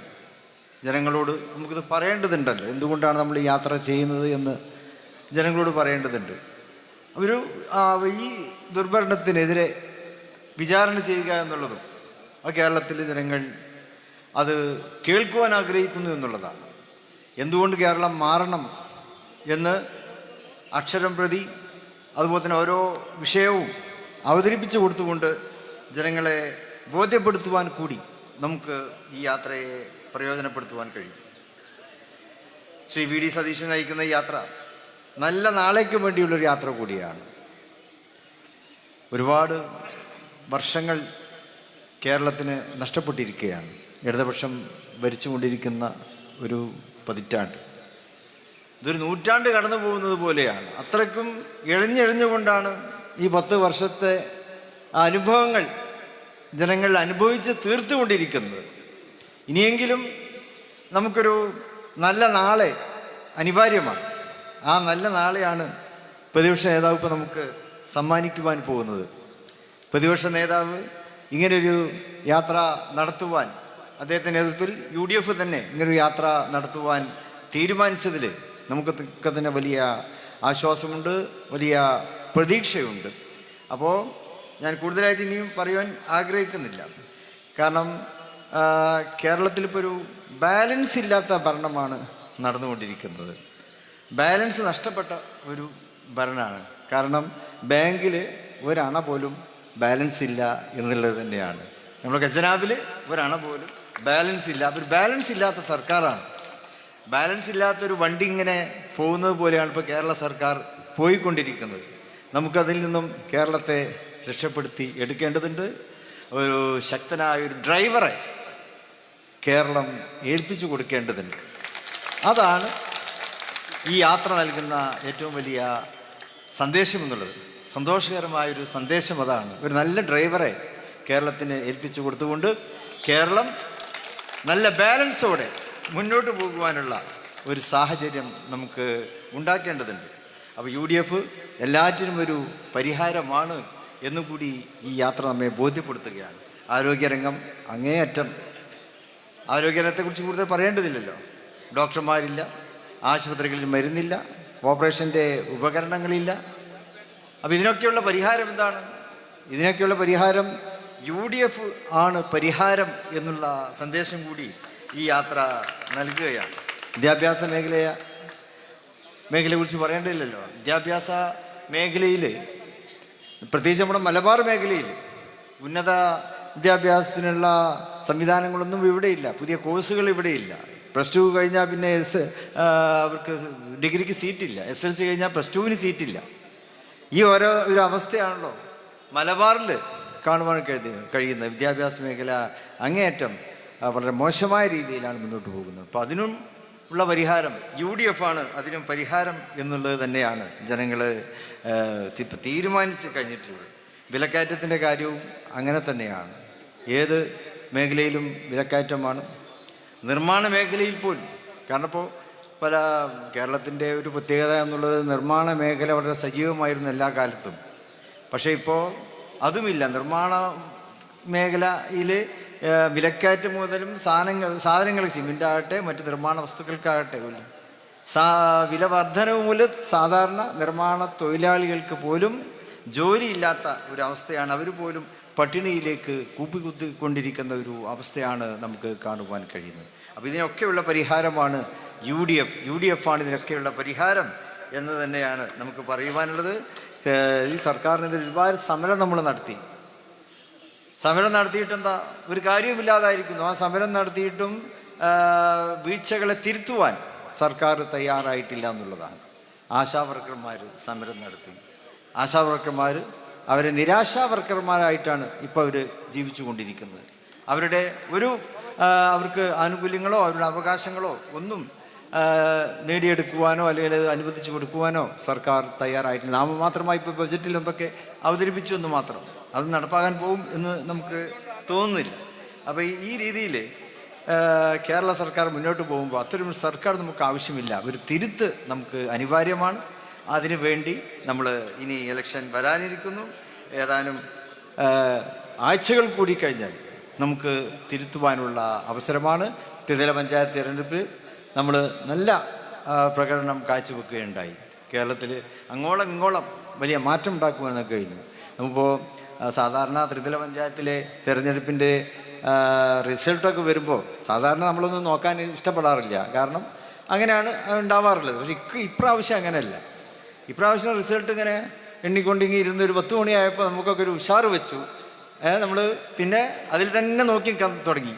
ജനങ്ങളോട് നമുക്കിത് പറയേണ്ടതുണ്ടല്ലോ, എന്തുകൊണ്ടാണ് നമ്മൾ ഈ യാത്ര ചെയ്യുന്നത് എന്ന് ജനങ്ങളോട് പറയേണ്ടതുണ്ട്. ഈ ദുർഭരണത്തിനെതിരെ വിചാരണ ചെയ്യുക എന്നുള്ളതും കേരളത്തിലെ ജനങ്ങൾ അത് കേൾക്കുവാൻ ആഗ്രഹിക്കുന്നു എന്നുള്ളതാണ്. എന്തുകൊണ്ട് കേരളം മാറണം എന്ന് അക്ഷരം പ്രതി അതുപോലെ തന്നെ ഓരോ വിഷയവും അവതരിപ്പിച്ചു കൊടുത്തുകൊണ്ട് ജനങ്ങളെ ബോധ്യപ്പെടുത്തുവാൻ കൂടി നമുക്ക് ഈ യാത്രയെ പ്രയോജനപ്പെടുത്തുവാൻ കഴിയും. ശ്രീ VD സതീശൻ നയിക്കുന്ന ഈ യാത്ര നല്ല നാളേക്ക് വേണ്ടിയുള്ളൊരു യാത്ര കൂടിയാണ്. ഒരുപാട് വർഷങ്ങൾ കേരളത്തിന് നഷ്ടപ്പെട്ടിരിക്കുകയാണ്. ഇടതുപക്ഷം ഭരിച്ചുകൊണ്ടിരിക്കുന്ന ഒരു പതിറ്റാണ്ട്, ഇതൊരു നൂറ്റാണ്ട് കടന്നു പോകുന്നത് പോലെയാണ്. അത്രയ്ക്കും ഇഴഞ്ഞിഴഞ്ഞുകൊണ്ടാണ് ഈ 10 വർഷത്തെ അനുഭവങ്ങൾ ജനങ്ങൾ അനുഭവിച്ച് തീർത്തുകൊണ്ടിരിക്കുന്നത്. ഇനിയെങ്കിലും നമുക്കൊരു നല്ല നാളെ അനിവാര്യമാണ്. ആ നല്ല നാളെയാണ് പ്രതിപക്ഷ നേതാവ് ഇപ്പോൾ നമുക്ക് സമ്മാനിക്കുവാൻ പോകുന്നത്. പ്രതിപക്ഷ നേതാവ് ഇങ്ങനൊരു യാത്ര നടത്തുവാൻ, അദ്ദേഹത്തിൻ്റെ നേതൃത്വത്തിൽ UDF തന്നെ ഇങ്ങനൊരു യാത്ര നടത്തുവാൻ തീരുമാനിച്ചതിൽ നമുക്കൊക്കെ തന്നെ വലിയ ആശ്വാസമുണ്ട്, വലിയ പ്രതീക്ഷയുണ്ട്. അപ്പോൾ ഞാൻ കൂടുതലായിട്ട് ഇനിയും പറയുവാൻ ആഗ്രഹിക്കുന്നില്ല. കാരണം കേരളത്തിലിപ്പോൾ ഒരു ബാലൻസ് ഇല്ലാത്ത ഭരണമാണ് നടന്നുകൊണ്ടിരിക്കുന്നത്. ബാലൻസ് നഷ്ടപ്പെട്ട ഒരു ഭരണമാണ്. കാരണം ബാങ്കിൽ ഒരണ പോലും ബാലൻസ് ഇല്ല എന്നുള്ളത് തന്നെയാണ്. നമ്മുടെ ഖജനാവിൽ ഒരണ പോലും ബാലൻസ് ഇല്ല. ഒരു ബാലൻസ് ഇല്ലാത്ത സർക്കാരാണ്. ബാലൻസ് ഇല്ലാത്തൊരു വണ്ടി ഇങ്ങനെ പോകുന്നത് പോലെയാണ് ഇപ്പോൾ കേരള സർക്കാർ പോയിക്കൊണ്ടിരിക്കുന്നത്. നമുക്കതിൽ നിന്നും കേരളത്തെ രക്ഷപ്പെടുത്തി എടുക്കേണ്ടതുണ്ട്. ഒരു ശക്തനായ ഒരു ഡ്രൈവറെ കേരളം ഏൽപ്പിച്ചു കൊടുക്കേണ്ടതുണ്ട്. അതാണ് ഈ യാത്ര നൽകുന്ന ഏറ്റവും വലിയ സന്ദേശം എന്നുള്ളത്. സന്തോഷകരമായൊരു സന്ദേശം അതാണ്. ഒരു നല്ല ഡ്രൈവറെ കേരളത്തിന് ഏൽപ്പിച്ചു കൊടുത്തുകൊണ്ട് കേരളം നല്ല ബാലൻസോടെ മുന്നോട്ട് പോകുവാനുള്ള ഒരു സാഹചര്യം നമുക്ക് ഉണ്ടാക്കേണ്ടതുണ്ട്. അപ്പോൾ UDF എല്ലാറ്റിനും ഒരു പരിഹാരമാണ് എന്നുകൂടി ഈ യാത്ര നമ്മെ ബോധ്യപ്പെടുത്തുകയാണ്. ആരോഗ്യരംഗം അങ്ങേയറ്റം, ആരോഗ്യരംഗത്തെക്കുറിച്ച് കൂടുതൽ പറയേണ്ടതില്ലല്ലോ. ഡോക്ടർമാരില്ല, ആശുപത്രികളിൽ മരുന്നില്ല, ഓപ്പറേഷൻ്റെ ഉപകരണങ്ങളില്ല. അപ്പോൾ ഇതിനൊക്കെയുള്ള പരിഹാരം എന്താണ്? ഇതിനൊക്കെയുള്ള പരിഹാരം UDF ആണ് പരിഹാരം എന്നുള്ള സന്ദേശം കൂടി ഈ യാത്ര നൽകുകയാണ്. വിദ്യാഭ്യാസ മേഖലയെക്കുറിച്ച് പറയേണ്ടതില്ലല്ലോ. വിദ്യാഭ്യാസ മേഖലയിൽ, പ്രത്യേകിച്ച് നമ്മുടെ മലബാർ മേഖലയിൽ ഉന്നത വിദ്യാഭ്യാസത്തിനുള്ള സംവിധാനങ്ങളൊന്നും ഇവിടെയില്ല. പുതിയ കോഴ്സുകൾ ഇവിടെയില്ല. +2 കഴിഞ്ഞാൽ പിന്നെ അവർക്ക് ഡിഗ്രിക്ക് സീറ്റില്ല. SLC കഴിഞ്ഞാൽ +2 സീറ്റില്ല. ഈ ഒരു അവസ്ഥയാണല്ലോ മലബാറിൽ കാണുവാൻ കഴിയുന്നത്. വിദ്യാഭ്യാസ മേഖല അങ്ങേയറ്റം വളരെ മോശമായ രീതിയിലാണ് മുന്നോട്ട് പോകുന്നത്. അപ്പോൾ അതിനും ഉള്ള പരിഹാരം UDF ആണ്. അതിനും പരിഹാരം എന്നുള്ളത് തന്നെയാണ് ജനങ്ങൾ തീരുമാനിച്ച് കഴിഞ്ഞിട്ടുള്ളത്. വിലക്കയറ്റത്തിൻ്റെ കാര്യവും അങ്ങനെ തന്നെയാണ്. ഏത് മേഖലയിലും വിലക്കയറ്റമാണ്. നിർമ്മാണ മേഖലയിൽ പോലും. കാരണം ഇപ്പോൾ പല കേരളത്തിൻ്റെ ഒരു പ്രത്യേകത എന്നുള്ളത് നിർമ്മാണ മേഖല വളരെ സജീവമായിരുന്നു എല്ലാ കാലത്തും. പക്ഷേ ഇപ്പോൾ അതുമില്ല. നിർമ്മാണ മേഖലയിൽ വിലക്കയറ്റം മുതലും സാധനങ്ങൾ സിമെൻ്റാകട്ടെ മറ്റ് നിർമ്മാണ വസ്തുക്കൾക്കാകട്ടെ വില വർധനവ് മൂലം സാധാരണ നിർമ്മാണ തൊഴിലാളികൾക്ക് പോലും ജോലിയില്ലാത്ത ഒരവസ്ഥയാണ്. അവർ പോലും പട്ടിണിയിലേക്ക് കൂപ്പിക്കുത്തിക്കൊണ്ടിരിക്കുന്ന ഒരു അവസ്ഥയാണ് നമുക്ക് കാണുവാൻ കഴിയുന്നത്. അപ്പോൾ ഇതിനൊക്കെയുള്ള പരിഹാരമാണ് UDF ആണ് ഇതിനൊക്കെയുള്ള പരിഹാരം എന്ന് തന്നെയാണ് നമുക്ക് പറയുവാനുള്ളത്. ഈ സർക്കാരിനെതിരെ ഒരുപാട് സമരം നമ്മൾ നടത്തി. സമരം നടത്തിയിട്ടെന്താ, ഒരു കാര്യവുമില്ലാതായിരിക്കുന്നു. ആ സമരം നടത്തിയിട്ടും വീഴ്ചകളെ തിരുത്തുവാൻ സർക്കാർ തയ്യാറായിട്ടില്ല എന്നുള്ളതാണ്. ആശാവർക്കർമാർ സമരം നടത്തി. ആശാവർക്കർമാർ അവരെ നിരാശാവർക്കർമാരായിട്ടാണ് ഇപ്പോൾ അവർ ജീവിച്ചു കൊണ്ടിരിക്കുന്നത്. അവർക്ക് ആനുകൂല്യങ്ങളോ അവരുടെ അവകാശങ്ങളോ ഒന്നും നേടിയെടുക്കുവാനോ അല്ലെങ്കിൽ അനുവദിച്ചു കൊടുക്കുവാനോ സർക്കാർ തയ്യാറായിട്ടില്ല. നാമമാത്രമായി ഇപ്പോൾ ബജറ്റിൽ എന്തൊക്കെ അവതരിപ്പിച്ചു എന്ന് മാത്രം. അത് നടപ്പാക്കാൻ പോകും എന്ന് നമുക്ക് തോന്നുന്നില്ല. അപ്പോൾ ഈ രീതിയിൽ കേരള സർക്കാർ മുന്നോട്ട് പോകുമ്പോൾ അത്തരം സർക്കാർ നമുക്ക് ആവശ്യമില്ല. ഒരു തിരുത്ത് നമുക്ക് അനിവാര്യമാണ്. അതിനുവേണ്ടി നമ്മൾ ഇനി ഇലക്ഷൻ വരാനിരിക്കുന്നു. ഏതാനും ആഴ്ചകൾ കൂടി കഴിഞ്ഞാൽ നമുക്ക് തിരുത്തുവാനുള്ള അവസരമാണ്. ത്രിതല പഞ്ചായത്ത് തിരഞ്ഞെടുപ്പിൽ നമ്മൾ നല്ല പ്രകടനം കാഴ്ചവെക്കുകയുണ്ടായി. കേരളത്തിൽ അങ്ങോളം ഇങ്ങോളം വലിയ മാറ്റം ഉണ്ടാക്കുവാനൊക്കെ കഴിഞ്ഞു. നമുക്കിപ്പോൾ സാധാരണ ത്രിതല പഞ്ചായത്തിലെ തിരഞ്ഞെടുപ്പിൻ്റെ റിസൾട്ടൊക്കെ വരുമ്പോൾ സാധാരണ നമ്മളൊന്നും നോക്കാൻ ഇഷ്ടപ്പെടാറില്ല. കാരണം അങ്ങനെയാണ് ഉണ്ടാവാറുള്ളത്. പക്ഷെ ഇപ്രാവശ്യം അങ്ങനെയല്ല. ഇപ്രാവശ്യം റിസൾട്ട് ഇങ്ങനെ എണ്ണിക്കൊണ്ടിങ്ങി ഇരുന്ന് ഒരു 10 മണിയായപ്പോൾ നമുക്കൊക്കെ ഒരു ഉഷാറ് വെച്ചു. നമ്മൾ പിന്നെ അതിൽ തന്നെ നോക്കി തുടങ്ങി.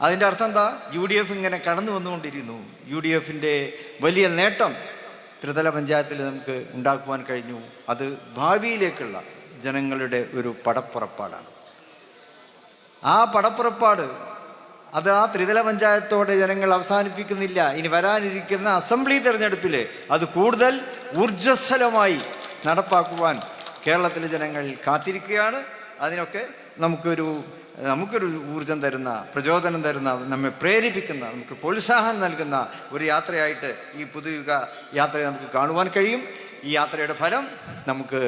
അതിൻ്റെ അർത്ഥം എന്താ? UDF ഇങ്ങനെ കടന്നു വന്നുകൊണ്ടിരുന്നു. UDFൻ്റെ വലിയ നേട്ടം ത്രിതല പഞ്ചായത്തിൽ നമുക്ക് ഉണ്ടാക്കുവാൻ കഴിഞ്ഞു. അത് ഭാവിയിലേക്കുള്ള ജനങ്ങളുടെ ഒരു പടപ്പുറപ്പാടാണ്. ആ പടപ്പുറപ്പാട് അത് ആ ത്രിതല പഞ്ചായത്തോടെ ജനങ്ങൾ അവസാനിപ്പിക്കുന്നില്ല. ഇനി വരാനിരിക്കുന്ന അസംബ്ലി തെരഞ്ഞെടുപ്പിൽ അത് കൂടുതൽ ഊർജ്ജസ്വലമായി നടപ്പാക്കുവാൻ കേരളത്തിലെ ജനങ്ങൾ കാത്തിരിക്കുകയാണ്. അതിനൊക്കെ നമുക്കൊരു ഊർജം തരുന്ന, പ്രചോദനം തരുന്ന, നമ്മെ പ്രേരിപ്പിക്കുന്ന, നമുക്ക് പ്രോത്സാഹനം നൽകുന്ന ഒരു യാത്രയായിട്ട് ഈ പുതുയുഗ യാത്രയെ നമുക്ക് കാണുവാൻ കഴിയും. ഈ യാത്രയുടെ ഫലം നമുക്ക്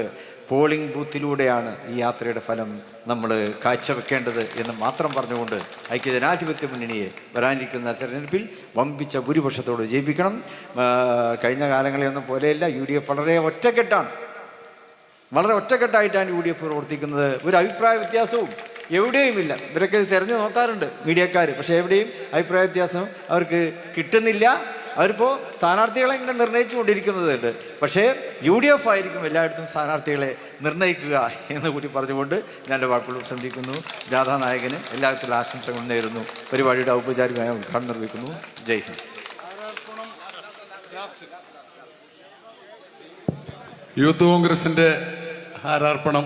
പോളിംഗ് ബൂത്തിലൂടെയാണ് ഈ യാത്രയുടെ ഫലം നമ്മൾ കാഴ്ചവെക്കേണ്ടത് എന്ന് മാത്രം പറഞ്ഞുകൊണ്ട് ഐക്യജനാധിപത്യ മുന്നണിയെ വരാനിരിക്കുന്ന തെരഞ്ഞെടുപ്പിൽ വമ്പിച്ച ഭൂരിപക്ഷത്തോട് ജയിപ്പിക്കണം. കഴിഞ്ഞ കാലങ്ങളിലൊന്നും പോലെയല്ല. UDF വളരെ ഒറ്റക്കെട്ടായിട്ടാണ് UDF പ്രവർത്തിക്കുന്നത്. ഒരു അഭിപ്രായ വ്യത്യാസവും എവിടെയുമില്ല. ഇവരൊക്കെ തിരഞ്ഞു നോക്കാറുണ്ട് മീഡിയക്കാർ. പക്ഷേ എവിടെയും അഭിപ്രായ വ്യത്യാസം അവർക്ക് കിട്ടുന്നില്ല. അവരിപ്പോൾ സ്ഥാനാർത്ഥികളെ ഇങ്ങനെ നിർണ്ണയിച്ചു കൊണ്ടിരിക്കുന്നതുണ്ട്. പക്ഷേ UDF ആയിരിക്കും എല്ലായിടത്തും സ്ഥാനാർത്ഥികളെ നിർണ്ണയിക്കുക എന്ന് കൂടി പറഞ്ഞുകൊണ്ട് ഞാൻ എൻ്റെ വാക്കുകൾ ഉപസംഹരിക്കുന്നു. ജാഥാനായകന് എല്ലാവിധത്തിലുള്ള ആശംസകളും നേരുന്നു. പരിപാടിയുടെ ഔപചാരികമായ ഉദ്ഘാടനം നിർവഹിക്കുന്നു. ജയ് ഹിന്ദ്. യൂത്ത് കോൺഗ്രസിന്റെ ഹാരാർപ്പണം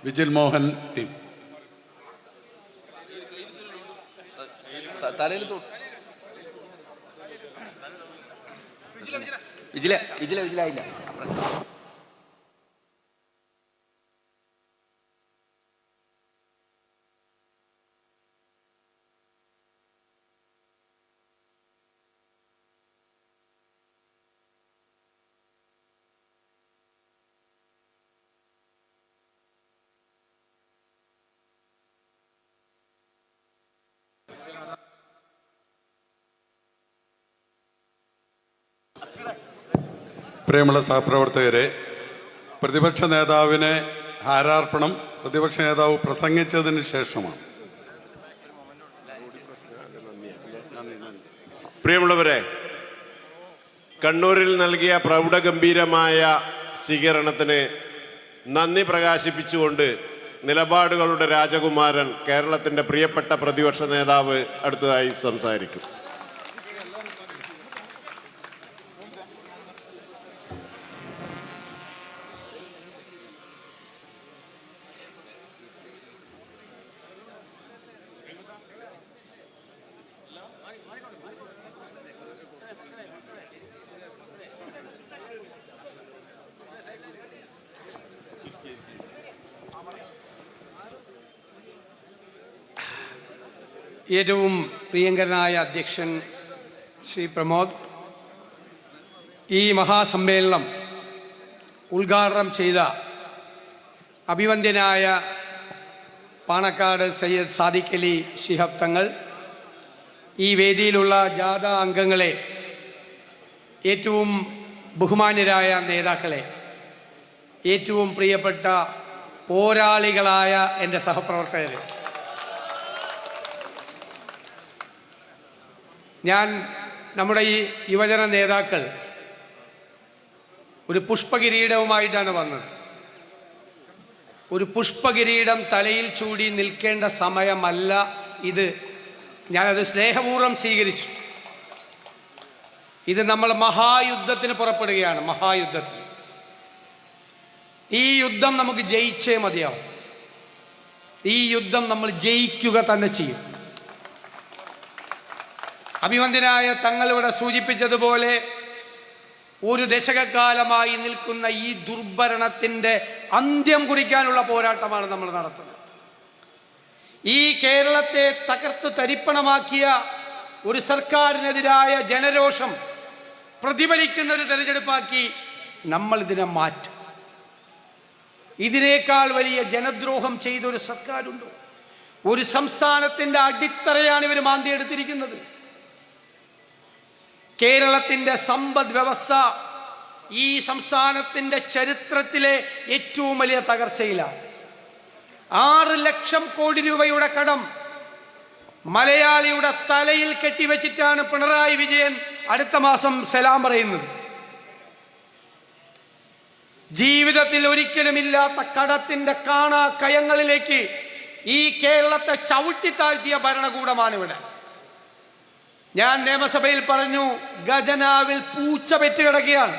വിജിൽ മോഹൻ ടീം. വിജിലായില്ല. പ്രിയമുള്ള സഹപ്രവർത്തകരെ, പ്രതിപക്ഷ നേതാവിനെ ഹാരാർപ്പണം പ്രതിപക്ഷ നേതാവ് പ്രസംഗിച്ചതിന് ശേഷമാണ്. പ്രിയമുള്ളവരെ, കണ്ണൂരിൽ നൽകിയ പ്രൗഢഗംഭീരമായ സ്വീകരണത്തിന് നന്ദി പ്രകാശിപ്പിച്ചുകൊണ്ട് നിലപാടുകളുടെ രാജകുമാരൻ കേരളത്തിൻ്റെ പ്രിയപ്പെട്ട പ്രതിപക്ഷ നേതാവ് അടുത്തതായി സംസാരിക്കും. ഏറ്റവും പ്രിയങ്കരനായ അധ്യക്ഷൻ ശ്രീ പ്രമോദ്, ഈ മഹാസമ്മേളനം ഉദ്ഘാടനം ചെയ്ത അഭിവന്ദ്യനായ പാണക്കാട് സയ്യദ് സാദിഖ് അലി ശിഹാബ് തങ്ങൾ, ഈ വേദിയിലുള്ള ജാഥ അംഗങ്ങളെ, ഏറ്റവും ബഹുമാന്യരായ നേതാക്കളെ, ഏറ്റവും പ്രിയപ്പെട്ട പോരാളികളായ എൻ്റെ സഹപ്രവർത്തകരെ, ഞാൻ നമ്മുടെ ഈ യുവജന നേതാക്കൾ ഒരു പുഷ്പകിരീടവുമായിട്ടാണ് വന്നത്. ഒരു പുഷ്പകിരീടം തലയിൽ ചൂടി നിൽക്കേണ്ട സമയമല്ല ഇത്. ഞാനത് സ്നേഹപൂർവ്വം സ്വീകരിച്ചു. ഇത് നമ്മൾ മഹായുദ്ധത്തിന് പുറപ്പെടുകയാണ്. മഹായുദ്ധത്തിന്. ഈ യുദ്ധം നമുക്ക് ജയിച്ചേ മതിയാവും. ഈ യുദ്ധം നമ്മൾ ജയിക്കുക തന്നെ ചെയ്യും. അഭിവന്ദ്യനായ തങ്ങളിവിടെ സൂചിപ്പിച്ചതുപോലെ ഒരു ദശകക്കാലമായി നിൽക്കുന്ന ഈ ദുർഭരണത്തിൻ്റെ അന്ത്യം കുറിക്കാനുള്ള പോരാട്ടമാണ് നമ്മൾ നടത്തുന്നത്. ഈ കേരളത്തെ തകർത്ത് തരിപ്പണമാക്കിയ ഒരു സർക്കാരിനെതിരായ ജനരോഷം പ്രതിഫലിക്കുന്ന ഒരു തെരഞ്ഞെടുപ്പാക്കി നമ്മൾ ഇതിനെ മാറ്റും. ഇതിനേക്കാൾ വലിയ ജനദ്രോഹം ചെയ്ത ഒരു സർക്കാരുണ്ടോ? ഒരു സംസ്ഥാനത്തിൻ്റെ അടിത്തറയാണ് ഇവർ മാന്തിയെടുത്തിരിക്കുന്നത്. കേരളത്തിൻ്റെ സമ്പദ് വ്യവസ്ഥ ഈ സംസ്ഥാനത്തിൻ്റെ ചരിത്രത്തിലെ ഏറ്റവും വലിയ തകർച്ചയിലാണ്. 6 ലക്ഷം കോടി രൂപയുടെ കടം മലയാളിയുടെ തലയിൽ കെട്ടിവെച്ചിട്ടാണ് പിണറായി വിജയൻ അടുത്ത മാസം സലാം പറയുന്നത്. ജീവിതത്തിൽ ഒരിക്കലുമില്ലാത്ത കടത്തിൻ്റെ കാണാക്കയങ്ങളിലേക്ക് ഈ കേരളത്തെ ചവിട്ടിത്താഴ്ത്തിയ ഭരണകൂടമാണിവിടെ. ഞാൻ നിയമസഭയിൽ പറഞ്ഞു, ഖജനാവിൽ പൂച്ച പെറ്റ് കിടക്കുകയാണ്.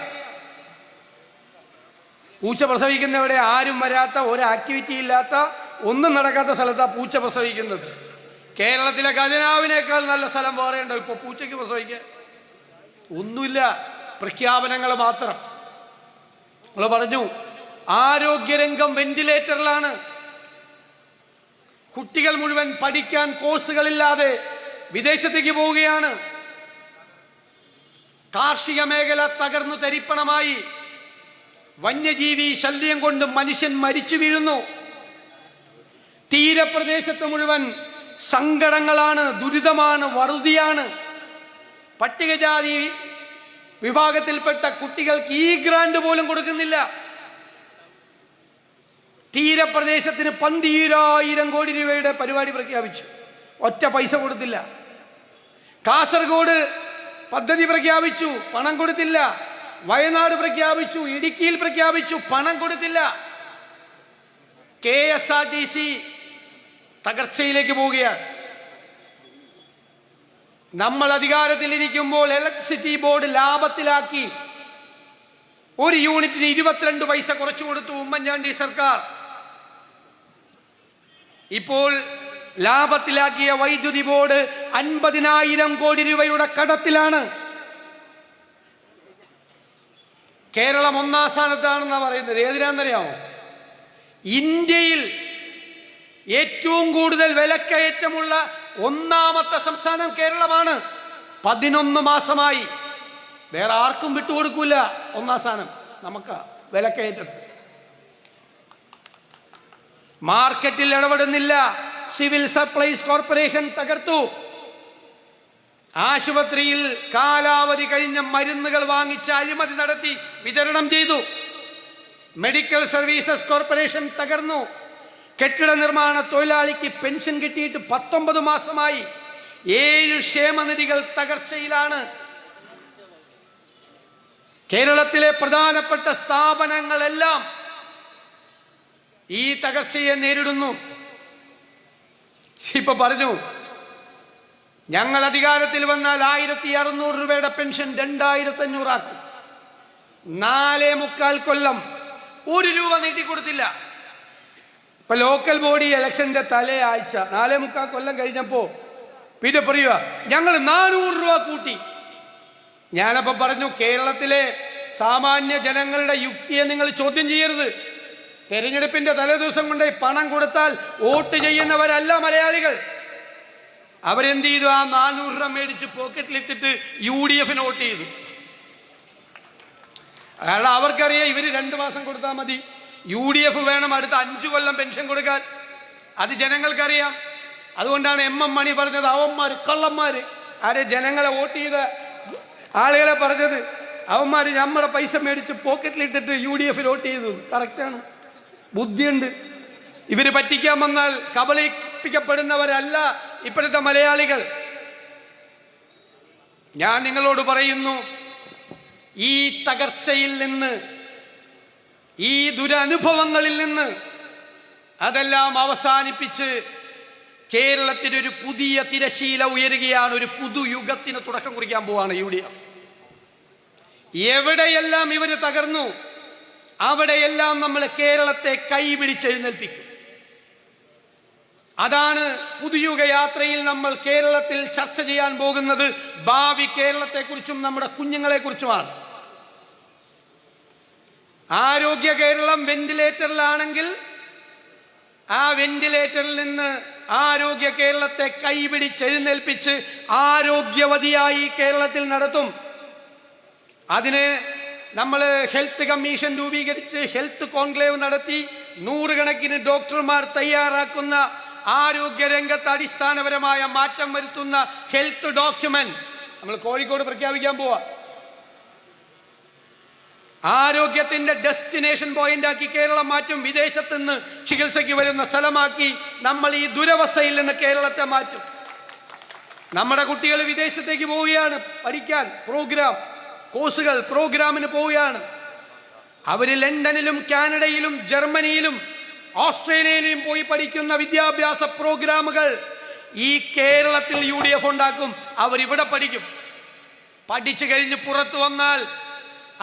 പൂച്ച പ്രസവിക്കുന്നവിടെ ആരും വരാത്ത, ഒരു ആക്ടിവിറ്റി ഇല്ലാത്ത, ഒന്നും നടക്കാത്ത സ്ഥലത്താണ് പൂച്ച പ്രസവിക്കുന്നത്. കേരളത്തിലെ ഖജനാവിനേക്കാൾ നല്ല സ്ഥലം വേറെയുണ്ടോ ഇപ്പോൾ പൂച്ചയ്ക്ക് പ്രസവിക്കാൻ? ഒന്നുമില്ല, പ്രഖ്യാപനങ്ങൾ മാത്രം. നമ്മൾ പറഞ്ഞു, ആരോഗ്യരംഗം വെന്റിലേറ്ററിലാണ്. കുട്ടികൾ മുഴുവൻ പഠിക്കാൻ കോഴ്സുകളില്ലാതെ വിദേശത്തേക്ക് പോവുകയാണ്. കാർഷിക മേഖല തകർന്നു തരിപ്പണമായി. വന്യജീവി ശല്യം കൊണ്ട് മനുഷ്യൻ മരിച്ചു വീഴുന്നു. തീരപ്രദേശത്ത് മുഴുവൻ സങ്കടങ്ങളാണ്, ദുരിതമാണ്, വറുതിയാണ്. പട്ടികജാതി വിഭാഗത്തിൽപ്പെട്ട കുട്ടികൾക്ക് ഈ ഗ്രാന്റ് പോലും കൊടുക്കുന്നില്ല. തീരപ്രദേശത്തിന് 12,000 കോടി രൂപയുടെ പരിപാടി പ്രഖ്യാപിച്ചു, ഒറ്റ പൈസ കൊടുത്തില്ല. കാസർഗോഡ് പദ്ധതി പ്രഖ്യാപിച്ചു, പണം കൊടുത്തില്ല. വയനാട് പ്രഖ്യാപിച്ചു, ഇടുക്കിയിൽ പ്രഖ്യാപിച്ചു, പണം കൊടുത്തില്ല. KSRTC തകർച്ചയിലേക്ക് പോവുകയാണ്. നമ്മൾ അധികാരത്തിലിരിക്കുമ്പോൾ ഇലക്ട്രിസിറ്റി ബോർഡ് ലാഭത്തിലാക്കി. ഒരു യൂണിറ്റിന് 22 പൈസ കുറച്ചു കൊടുത്തു ഉമ്മൻചാണ്ടി സർക്കാർ. ഇപ്പോൾ ലാഭത്തിലാക്കിയ വൈദ്യുതി ബോർഡ് 50,000 കോടി രൂപയുടെ കടത്തിലാണ്. കേരളം 1-ാം സ്ഥാനത്താണെന്നാണ് പറയുന്നത്. ഏതിനാണെന്നറിയാമോ? ഇന്ത്യയിൽ ഏറ്റവും കൂടുതൽ വിലക്കയറ്റമുള്ള 1-ാമത്തെ സംസ്ഥാനം കേരളമാണ്. 11 മാസമായി വേറെ ആർക്കും വിട്ടുകൊടുക്കൂല 1-ാം സ്ഥാനം. നമുക്ക് വിലക്കയറ്റത്ത് മാർക്കറ്റിൽ ഇടപെടുന്നില്ല. സിവിൽ സപ്ലൈസ് കോർപ്പറേഷൻ തകർത്തു. ആശുപത്രിയിൽ കാലാവധി കഴിഞ്ഞ മരുന്നുകൾ വാങ്ങിച്ച് അഴിമതി നടത്തി വിതരണം ചെയ്തു. മെഡിക്കൽ സർവീസസ് കോർപ്പറേഷൻ തകർന്നു. കെട്ടിട നിർമ്മാണ തൊഴിലാളിക്ക് പെൻഷൻ കിട്ടിയിട്ട് 19 മാസമായി. 7 ക്ഷേമനിധികൾ തകർച്ചയിലാണ്. കേരളത്തിലെ പ്രധാനപ്പെട്ട സ്ഥാപനങ്ങളെല്ലാം ഈ തകർച്ചയെ നേരിടുന്നു. ഇപ്പൊ പറഞ്ഞു, ഞങ്ങൾ അധികാരത്തിൽ വന്നാൽ 1600 രൂപയുടെ പെൻഷൻ 2500 ആക്കും. 4.25 കൊല്ലം 1 രൂപ നീട്ടിക്കൊടുത്തില്ല. ഇപ്പൊ ലോക്കൽ ബോഡി ഇലക്ഷന്റെ തലയാഴ്ച 4.25 കൊല്ലം കഴിഞ്ഞപ്പോ പിന്നെ പറയുക ഞങ്ങൾ 400 രൂപ കൂട്ടി. ഞാനപ്പോ പറഞ്ഞു, കേരളത്തിലെ സാമാന്യ ജനങ്ങളുടെ യുക്തിയെ നിങ്ങൾ ചോദ്യം ചെയ്യരുത്. തെരഞ്ഞെടുപ്പിന്റെ തലേദിവസം കൊണ്ട് പണം കൊടുത്താൽ വോട്ട് ചെയ്യുന്നവരല്ല മലയാളികൾ. അവരെന്ത് ചെയ്തു? ആ 400 രൂപ മേടിച്ച് പോക്കറ്റിലിട്ടിട്ട് UDF വോട്ട് ചെയ്തു. കാരണം അവർക്കറിയാം ഇവര് 2 മാസം കൊടുത്താൽ മതി, UDF വേണം അടുത്ത 5 കൊല്ലം പെൻഷൻ കൊടുക്കാൻ. അത് ജനങ്ങൾക്കറിയാം. അതുകൊണ്ടാണ് MM മണി പറഞ്ഞത് അവന്മാര് കള്ളന്മാര്. ആരെ? ജനങ്ങളെ വോട്ട് ചെയ്ത ആളുകളെ പറഞ്ഞത്. അവന്മാര് നമ്മുടെ പൈസ മേടിച്ച് പോക്കറ്റിലിട്ടിട്ട് UDF വോട്ട് ചെയ്തു. കറക്റ്റാണ്, ബുദ്ധിയുണ്ട്. ഇവര് പറ്റിക്കാൻ വന്നാൽ കബളിപ്പിക്കപ്പെടുന്നവരല്ല ഇപ്പോഴത്തെ മലയാളികൾ. ഞാൻ നിങ്ങളോട് പറയുന്നു, ഈ തകർച്ചയിൽ നിന്ന്, ഈ ദുരനുഭവങ്ങളിൽ നിന്ന് അതെല്ലാം അവസാനിപ്പിച്ച് കേരളത്തിനൊരു പുതിയ തിരശീല ഉയരുകയാണ്. ഒരു പുതുയുഗത്തിന് തുടക്കം കുറിക്കാൻ പോവാണ് UDF. എവിടെയെല്ലാം ഇവര് തകർന്നു അവിടെയെല്ലാം നമ്മൾ കേരളത്തെ കൈപിടിച്ചെഴുന്നേൽപ്പിക്കും. അതാണ് പുതുയുഗ യാത്രയിൽ നമ്മൾ കേരളത്തിൽ ചർച്ച ചെയ്യാൻ പോകുന്നത്. ഭാവി കേരളത്തെക്കുറിച്ചും നമ്മുടെ കുഞ്ഞുങ്ങളെക്കുറിച്ചുമാണ്. ആരോഗ്യ കേരളം വെന്റിലേറ്ററിലാണെങ്കിൽ ആ വെന്റിലേറ്ററിൽ നിന്ന് ആരോഗ്യ കേരളത്തെ കൈപിടിച്ചെഴുന്നേൽപ്പിച്ച് ആരോഗ്യവതിയായി കേരളത്തിൽ നടത്തും. അതിന് നമ്മൾ ഹെൽത്ത് കമ്മീഷൻ രൂപീകരിച്ച് ഹെൽത്ത് കോൺക്ലേവ് നടത്തി 100 കണക്കിന് ഡോക്ടർമാർ തയ്യാറാക്കുന്ന ആരോഗ്യ രംഗത്ത് അടിസ്ഥാനപരമായ മാറ്റം വരുത്തുന്ന ഹെൽത്ത് ഡോക്യുമെന്റ് നമ്മൾ കോഴിക്കോട് പ്രഖ്യാപിക്കാൻ പോവാ. ആരോഗ്യത്തിന്റെ ഡെസ്റ്റിനേഷൻ പോയിന്റ് ആക്കി കേരളം മാറ്റും. വിദേശത്ത് നിന്ന് ചികിത്സയ്ക്ക് വരുന്ന സ്ഥലമാക്കി നമ്മൾ ഈ ദുരവസ്ഥയിൽ നിന്ന് കേരളത്തെ മാറ്റും. നമ്മുടെ കുട്ടികൾ വിദേശത്തേക്ക് പോവുകയാണ് പഠിക്കാൻ. കോഴ്സുകൾ പ്രോഗ്രാമിന് പോവുകയാണ്. അവര് ലണ്ടനിലും കാനഡയിലും ജർമ്മനിയിലും ഓസ്ട്രേലിയയിലും പോയി പഠിക്കുന്ന വിദ്യാഭ്യാസ പ്രോഗ്രാമുകൾ ഈ കേരളത്തിൽ UDF ഉണ്ടാക്കും. അവരിവിടെ പഠിക്കും. പഠിച്ചു കഴിഞ്ഞ് പുറത്തു വന്നാൽ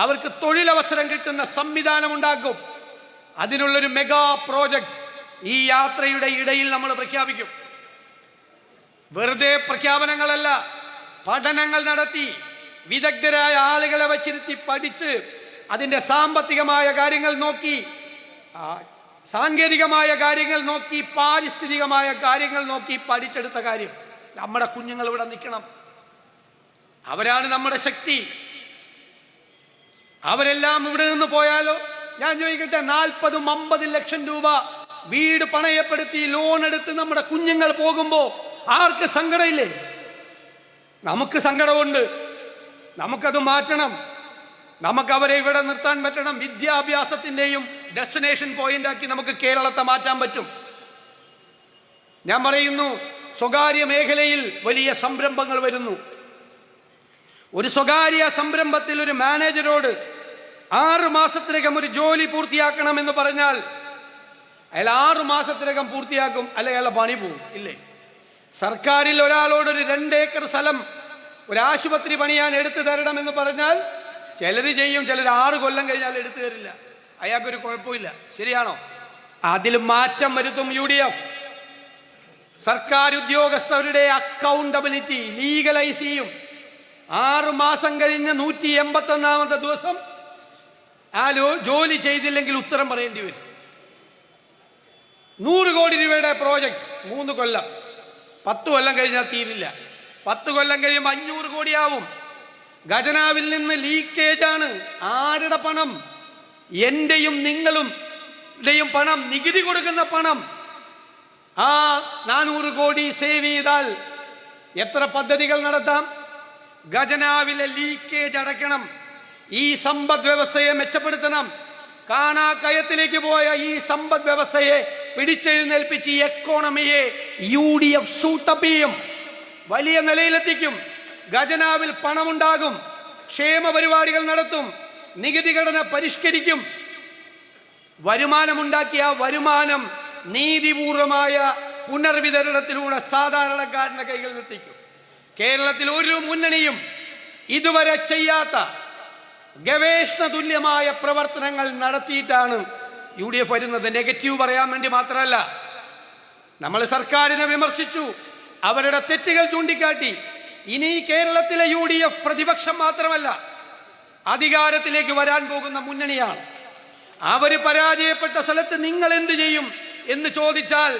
അവർക്ക് തൊഴിലവസരം കിട്ടുന്ന സംവിധാനം ഉണ്ടാക്കും. അതിനുള്ളൊരു മെഗാ പ്രോജക്റ്റ് ഈ യാത്രയുടെ ഇടയിൽ നമ്മൾ പ്രഖ്യാപിക്കും. വെറുതെ പ്രഖ്യാപനങ്ങളല്ല, പഠനങ്ങൾ നടത്തി വിദഗ്ധരായ ആളുകളെ വച്ചിരുത്തി പഠിച്ച് അതിൻ്റെ സാമ്പത്തികമായ കാര്യങ്ങൾ നോക്കി, സാങ്കേതികമായ കാര്യങ്ങൾ നോക്കി, പാരിസ്ഥിതികമായ കാര്യങ്ങൾ നോക്കി പഠിച്ചെടുത്ത കാര്യം. നമ്മുടെ കുഞ്ഞുങ്ങൾ ഇവിടെ നിൽക്കണം. അവരാണ് നമ്മുടെ ശക്തി. അവരെല്ലാം ഇവിടെ നിന്ന് പോയാലോ? ഞാൻ ചോദിക്കട്ടെ, 40-50 ലക്ഷം രൂപ വീട് പണയപ്പെടുത്തി ലോൺ എടുത്ത് നമ്മുടെ കുഞ്ഞുങ്ങൾ പോകുമ്പോ ആർക്ക് സങ്കടമില്ലേ? നമുക്ക് സങ്കടമുണ്ട്. നമുക്കത് മാറ്റണം. നമുക്ക് അവരെ ഇവിടെ നിർത്താൻ പറ്റണം. വിദ്യാഭ്യാസത്തിൻ്റെയും ഡെസ്റ്റിനേഷൻ പോയിന്റ് ആക്കി നമുക്ക് കേരളത്തെ മാറ്റാൻ പറ്റും. ഞാൻ പറയുന്നു, സ്വകാര്യ മേഖലയിൽ വലിയ സംരംഭങ്ങൾ വരുന്നു. ഒരു സ്വകാര്യ സംരംഭത്തിൽ ഒരു മാനേജരോട് 6 മാസത്തിനകം ഒരു ജോലി പൂർത്തിയാക്കണമെന്ന് പറഞ്ഞാൽ അയാൾ 6 മാസത്തിനകം പൂർത്തിയാക്കും, അല്ലെ അയാളെ പണി പോകും, ഇല്ലേ? സർക്കാരിൽ ഒരാളോട് ഒരു 2 ഏക്കർ സ്ഥലം ഒരു ആശുപത്രി പണിയാൻ എടുത്തു തരണമെന്ന് പറഞ്ഞാൽ ചിലർ ചെയ്യും, ചിലർ 6 കൊല്ലം കഴിഞ്ഞാൽ എടുത്തു തരില്ല. അയാൾക്കൊരു കുഴപ്പമില്ല. ശരിയാണോ? അതിൽ മാറ്റം വരുത്തും UDF. സർക്കാർ ഉദ്യോഗസ്ഥരുടെ അക്കൗണ്ടബിലിറ്റി ലീഗലൈസ് ചെയ്യും. 6 മാസം കഴിഞ്ഞ് 181ാമത്തെ ദിവസം ആ ജോലി ചെയ്തില്ലെങ്കിൽ ഉത്തരം പറയേണ്ടി വരും. 100 കോടി രൂപയുടെ പ്രോജക്റ്റ് 3 കൊല്ലം, 10 കൊല്ലം കഴിഞ്ഞാൽ തീരില്ല. 10 കൊല്ലം കഴിയുമ്പോൾ 500 കോടിയാവും. ഖജനാവിൽ നിന്ന് ലീക്കേജാണ്. ആരുടെ പണം? എന്റെയും നിങ്ങളുടെയും പണം, നികുതി കൊടുക്കുന്ന പണം. ആ 400 കോടി സേവ് ചെയ്താൽ എത്ര പദ്ധതികൾ നടത്താം? ഖജനാവിലെ ലീക്കേജ് അടയ്ക്കണം. ഈ സമ്പദ് വ്യവസ്ഥയെ മെച്ചപ്പെടുത്തണം. കാണാക്കയത്തിലേക്ക് പോയ ഈ സമ്പദ് വ്യവസ്ഥയെ പിടിച്ചെഴുന്നേൽപ്പിച്ച് ഈ എക്കോണമിയെ UDF സൂട്ടപ്പ് ചെയ്യും, വലിയ നിലയിലെത്തിക്കും. ഖജനാവിൽ പണമുണ്ടാകും, ക്ഷേമ പരിപാടികൾ നടത്തും, നികുതി ഘടന പരിഷ്കരിക്കും. വരുമാനമുണ്ടാക്കിയ വരുമാനം നീതിപൂർവമായ പുനർവിതരണത്തിലൂടെ സാധാരണക്കാരന്റെ കൈകളിൽ എത്തിക്കും. കേരളത്തിൽ ഒരു മുന്നണിയും ഇതുവരെ ചെയ്യാത്ത ഗവേഷണ തുല്യമായ പ്രവർത്തനങ്ങൾ നടത്തിയിട്ടാണ് UDF വരുന്നത്. നെഗറ്റീവ് പറയാൻ വേണ്ടി മാത്രമല്ല, നമ്മൾ സർക്കാരിനെ വിമർശിച്ചു, അവരുടെ തെറ്റുകൾ ചൂണ്ടിക്കാട്ടി. ഇനി കേരളത്തിലെ UDF പ്രതിപക്ഷം മാത്രമല്ല, അധികാരത്തിലേക്ക് വരാൻ പോകുന്ന മുന്നണിയാണ്. അവര് പരാജയപ്പെട്ട സ്ഥലത്ത് നിങ്ങൾ എന്ത് ചെയ്യും എന്ന് ചോദിച്ചാൽ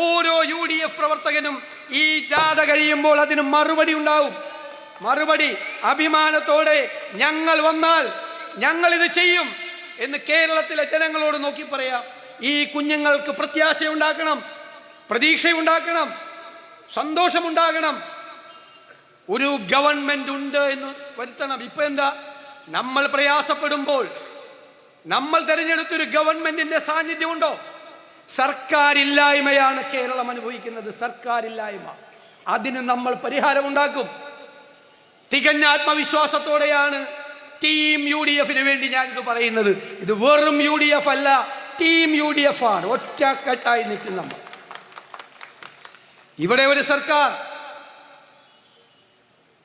ഓരോ UDF പ്രവർത്തകനും ഈ ജാഥ കഴിയുമ്പോൾ അതിന് മറുപടി ഉണ്ടാവും. മറുപടി അഭിമാനത്തോടെ ഞങ്ങൾ വന്നാൽ ഞങ്ങൾ ഇത് ചെയ്യും എന്ന് കേരളത്തിലെ ജനങ്ങളോട് നോക്കി പറയാം. ഈ കുഞ്ഞുങ്ങൾക്ക് പ്രത്യാശയുണ്ടാക്കണം, പ്രതീക്ഷയുണ്ടാക്കണം, സന്തോഷമുണ്ടാകണം. ഒരു ഗവൺമെന്റ് ഉണ്ട് എന്ന് വരുത്തണം. ഇപ്പൊ എന്താ, നമ്മൾ പ്രയാസപ്പെടുമ്പോൾ നമ്മൾ തെരഞ്ഞെടുത്തൊരു ഗവൺമെന്റിന്റെ സാന്നിധ്യമുണ്ടോ? സർക്കാരില്ലായ്മയാണ് കേരളം അനുഭവിക്കുന്നത്. സർക്കാരില്ലായ്മ. അതിന് നമ്മൾ പരിഹാരമുണ്ടാക്കും. തികഞ്ഞ ആത്മവിശ്വാസത്തോടെയാണ് ടീം UDFന് വേണ്ടി ഞാനിത് പറയുന്നത്. ഇത് വെറും UDF അല്ല, ടീം UDF ആണ്. ഒറ്റക്കെട്ടായി നിൽക്കും നമ്മൾ. ഇവിടെ ഒരു സർക്കാർ,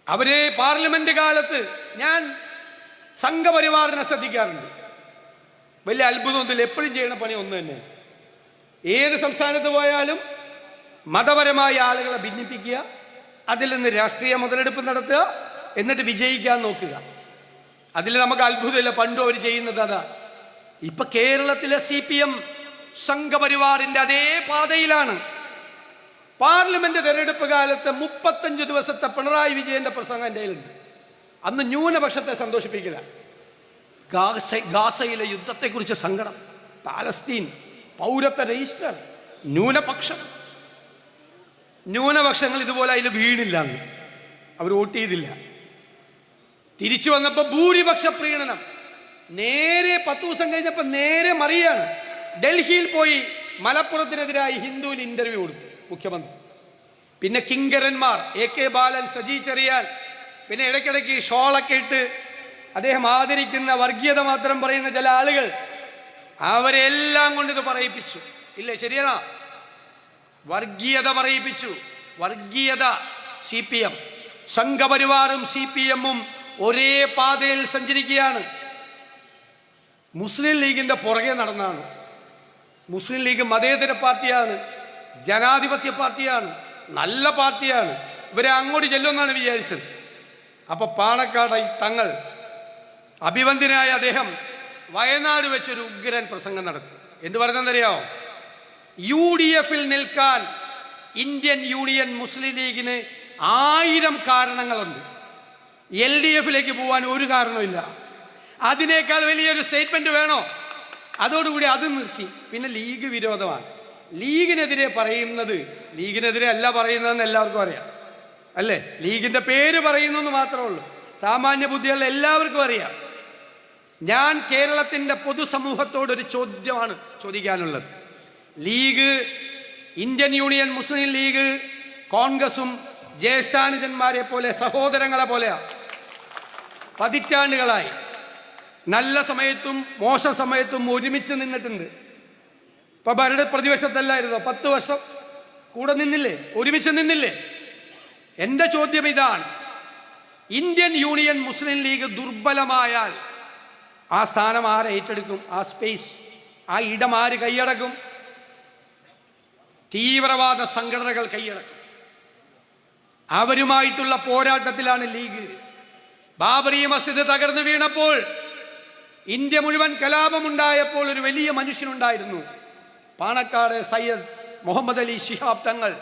അവര് പാർലമെന്റ് കാലത്ത് ഞാൻ സംഘപരിവാറിനെ ശ്രദ്ധിക്കാറുണ്ട്. വലിയ അത്ഭുതമൊന്നുമില്ല, എപ്പോഴും ചെയ്യുന്ന പണി ഒന്ന് തന്നെ. ഏത് സംസ്ഥാനത്ത് പോയാലും മതപരമായ ആളുകളെ ഭിന്നിപ്പിക്കുക, അതിൽ നിന്ന് രാഷ്ട്രീയ മുതലെടുപ്പ് നടത്തുക, എന്നിട്ട് വിജയിക്കാൻ നോക്കുക. അതിൽ നമുക്ക് അത്ഭുതമില്ല, പണ്ടും അവർ ചെയ്യുന്നത് അതാ. ഇപ്പൊ കേരളത്തിലെ CPM സംഘപരിവാറിന്റെ അതേ പാതയിലാണ്. പാർലമെന്റ് തെരഞ്ഞെടുപ്പ് കാലത്ത് 35 ദിവസത്തെ പിണറായി വിജയന്റെ പ്രസംഗം എൻ്റെ കയ്യിലുണ്ട്. അന്ന് ന്യൂനപക്ഷത്തെ സന്തോഷിപ്പിക്കില്ല. ഗാസയിലെ യുദ്ധത്തെക്കുറിച്ച് സങ്കടം, പാലസ്തീൻ, പൗരത്വ രജിസ്റ്റർ, ന്യൂനപക്ഷങ്ങൾ ഇതുപോലെ അതിൽ വീണില്ല, അവർ വോട്ട് ചെയ്തില്ല. തിരിച്ചു വന്നപ്പോൾ ഭൂരിപക്ഷ പ്രീണനം. നേരെ 10 ദിവസം കഴിഞ്ഞപ്പോൾ നേരെ മറിയാണ്. ഡൽഹിയിൽ പോയി മലപ്പുറത്തിനെതിരായി ഹിന്ദുവിൽ ഇന്റർവ്യൂ കൊടുത്തു മുഖ്യമന്ത്രി. പിന്നെ കിങ്കരന്മാർ AK ബാലൻ, സജി ചെറിയാൻ, പിന്നെ ഇടയ്ക്കിടയ്ക്ക് ഷോളൊക്കെ ഇട്ട് അദ്ദേഹം ആദരിക്കുന്ന വർഗീയത മാത്രം പറയുന്ന ചില ആളുകൾ, അവരെല്ലാം കൊണ്ട് ഇത് പറയിപ്പിച്ചു. ഇല്ലേ, ശരിയാണോ? വർഗീയത പറയിപ്പിച്ചു. വർഗീയത. CPM സംഘപരിവാറും CPM-ഉം ഒരേ പാതയിൽ സഞ്ചരിക്കുകയാണ്. മുസ്ലിം ലീഗിന്റെ പുറകെ നടന്നാണ്. മുസ്ലിം ലീഗ് മതേതര പാർട്ടിയാണ്, ജനാധിപത്യ പാർട്ടിയാണ്, നല്ല പാർട്ടിയാണ്. ഇവരെ അങ്ങോട്ട് ചെല്ലുമെന്നാണ് വിചാരിച്ചത്. അപ്പൊ പാണക്കാട് തങ്ങൾ, അഭിവന്ദ്യനായ അദ്ദേഹം വയനാട് വെച്ചൊരു ഉഗ്രൻ പ്രസംഗം നടത്തി. എന്ത് പറഞ്ഞെന്നറിയാമോ? UDF-ൽ നിൽക്കാൻ ഇന്ത്യൻ യൂണിയൻ മുസ്ലിം ലീഗിന് 1000 കാരണങ്ങളുണ്ട്. LDF-ലേക്ക് പോകാൻ ഒരു കാരണമില്ല. അതിനേക്കാൾ വലിയൊരു സ്റ്റേറ്റ്മെന്റ് വേണോ? അതോടുകൂടി അത് നിർത്തി. പിന്നെ ലീഗ് വിരോധമാണ്. ലീഗിനെതിരെ പറയുന്നത്, ലീഗിനെതിരെ അല്ല പറയുന്നതെന്ന് എല്ലാവർക്കും അറിയാം, അല്ലേ? ലീഗിന്റെ പേര് പറയുന്നു എന്ന് മാത്രമേ ഉള്ളൂ. സാമാന്യ ബുദ്ധിയുള്ള എല്ലാവർക്കും അറിയാം. ഞാൻ കേരളത്തിന്റെ പൊതുസമൂഹത്തോടൊരു ചോദ്യമാണ് ചോദിക്കാനുള്ളത്. ലീഗ്, ഇന്ത്യൻ യൂണിയൻ മുസ്ലിം ലീഗ്, കോൺഗ്രസും ജ്യേഷ്ഠാനുജന്മാരെ പോലെ, സഹോദരങ്ങളെ പോലെയാണ്. പതിറ്റാണ്ടുകളായി നല്ല സമയത്തും മോശം സമയത്തും ഒരുമിച്ച് നിന്നിട്ടുണ്ട്. ഇപ്പൊ പ്രതിപക്ഷത്തല്ലായിരുന്നോ? 10 വർഷം കൂടെ നിന്നില്ലേ? ഒരുമിച്ച് നിന്നില്ലേ? എൻ്റെ ചോദ്യം ഇതാണ്, ഇന്ത്യൻ യൂണിയൻ മുസ്ലിം ലീഗ് ദുർബലമായാൽ ആ സ്ഥാനം ആര് ഏറ്റെടുക്കും? ആ സ്പേസ്, ആ ഇടം ആര് കൈയടക്കും? തീവ്രവാദ സംഘടനകൾ കൈയടക്കും. അവരുമായിട്ടുള്ള പോരാട്ടത്തിലാണ് ലീഗ്. ബാബറി മസ്ജിദ് തകർന്നു വീണപ്പോൾ, ഇന്ത്യ മുഴുവൻ കലാപമുണ്ടായപ്പോൾ ഒരു വലിയ മനുഷ്യനുണ്ടായിരുന്നു, പാണക്കാട് സയ്യദ് മുഹമ്മദ് അലി ശിഹാബ് തങ്ങൾ.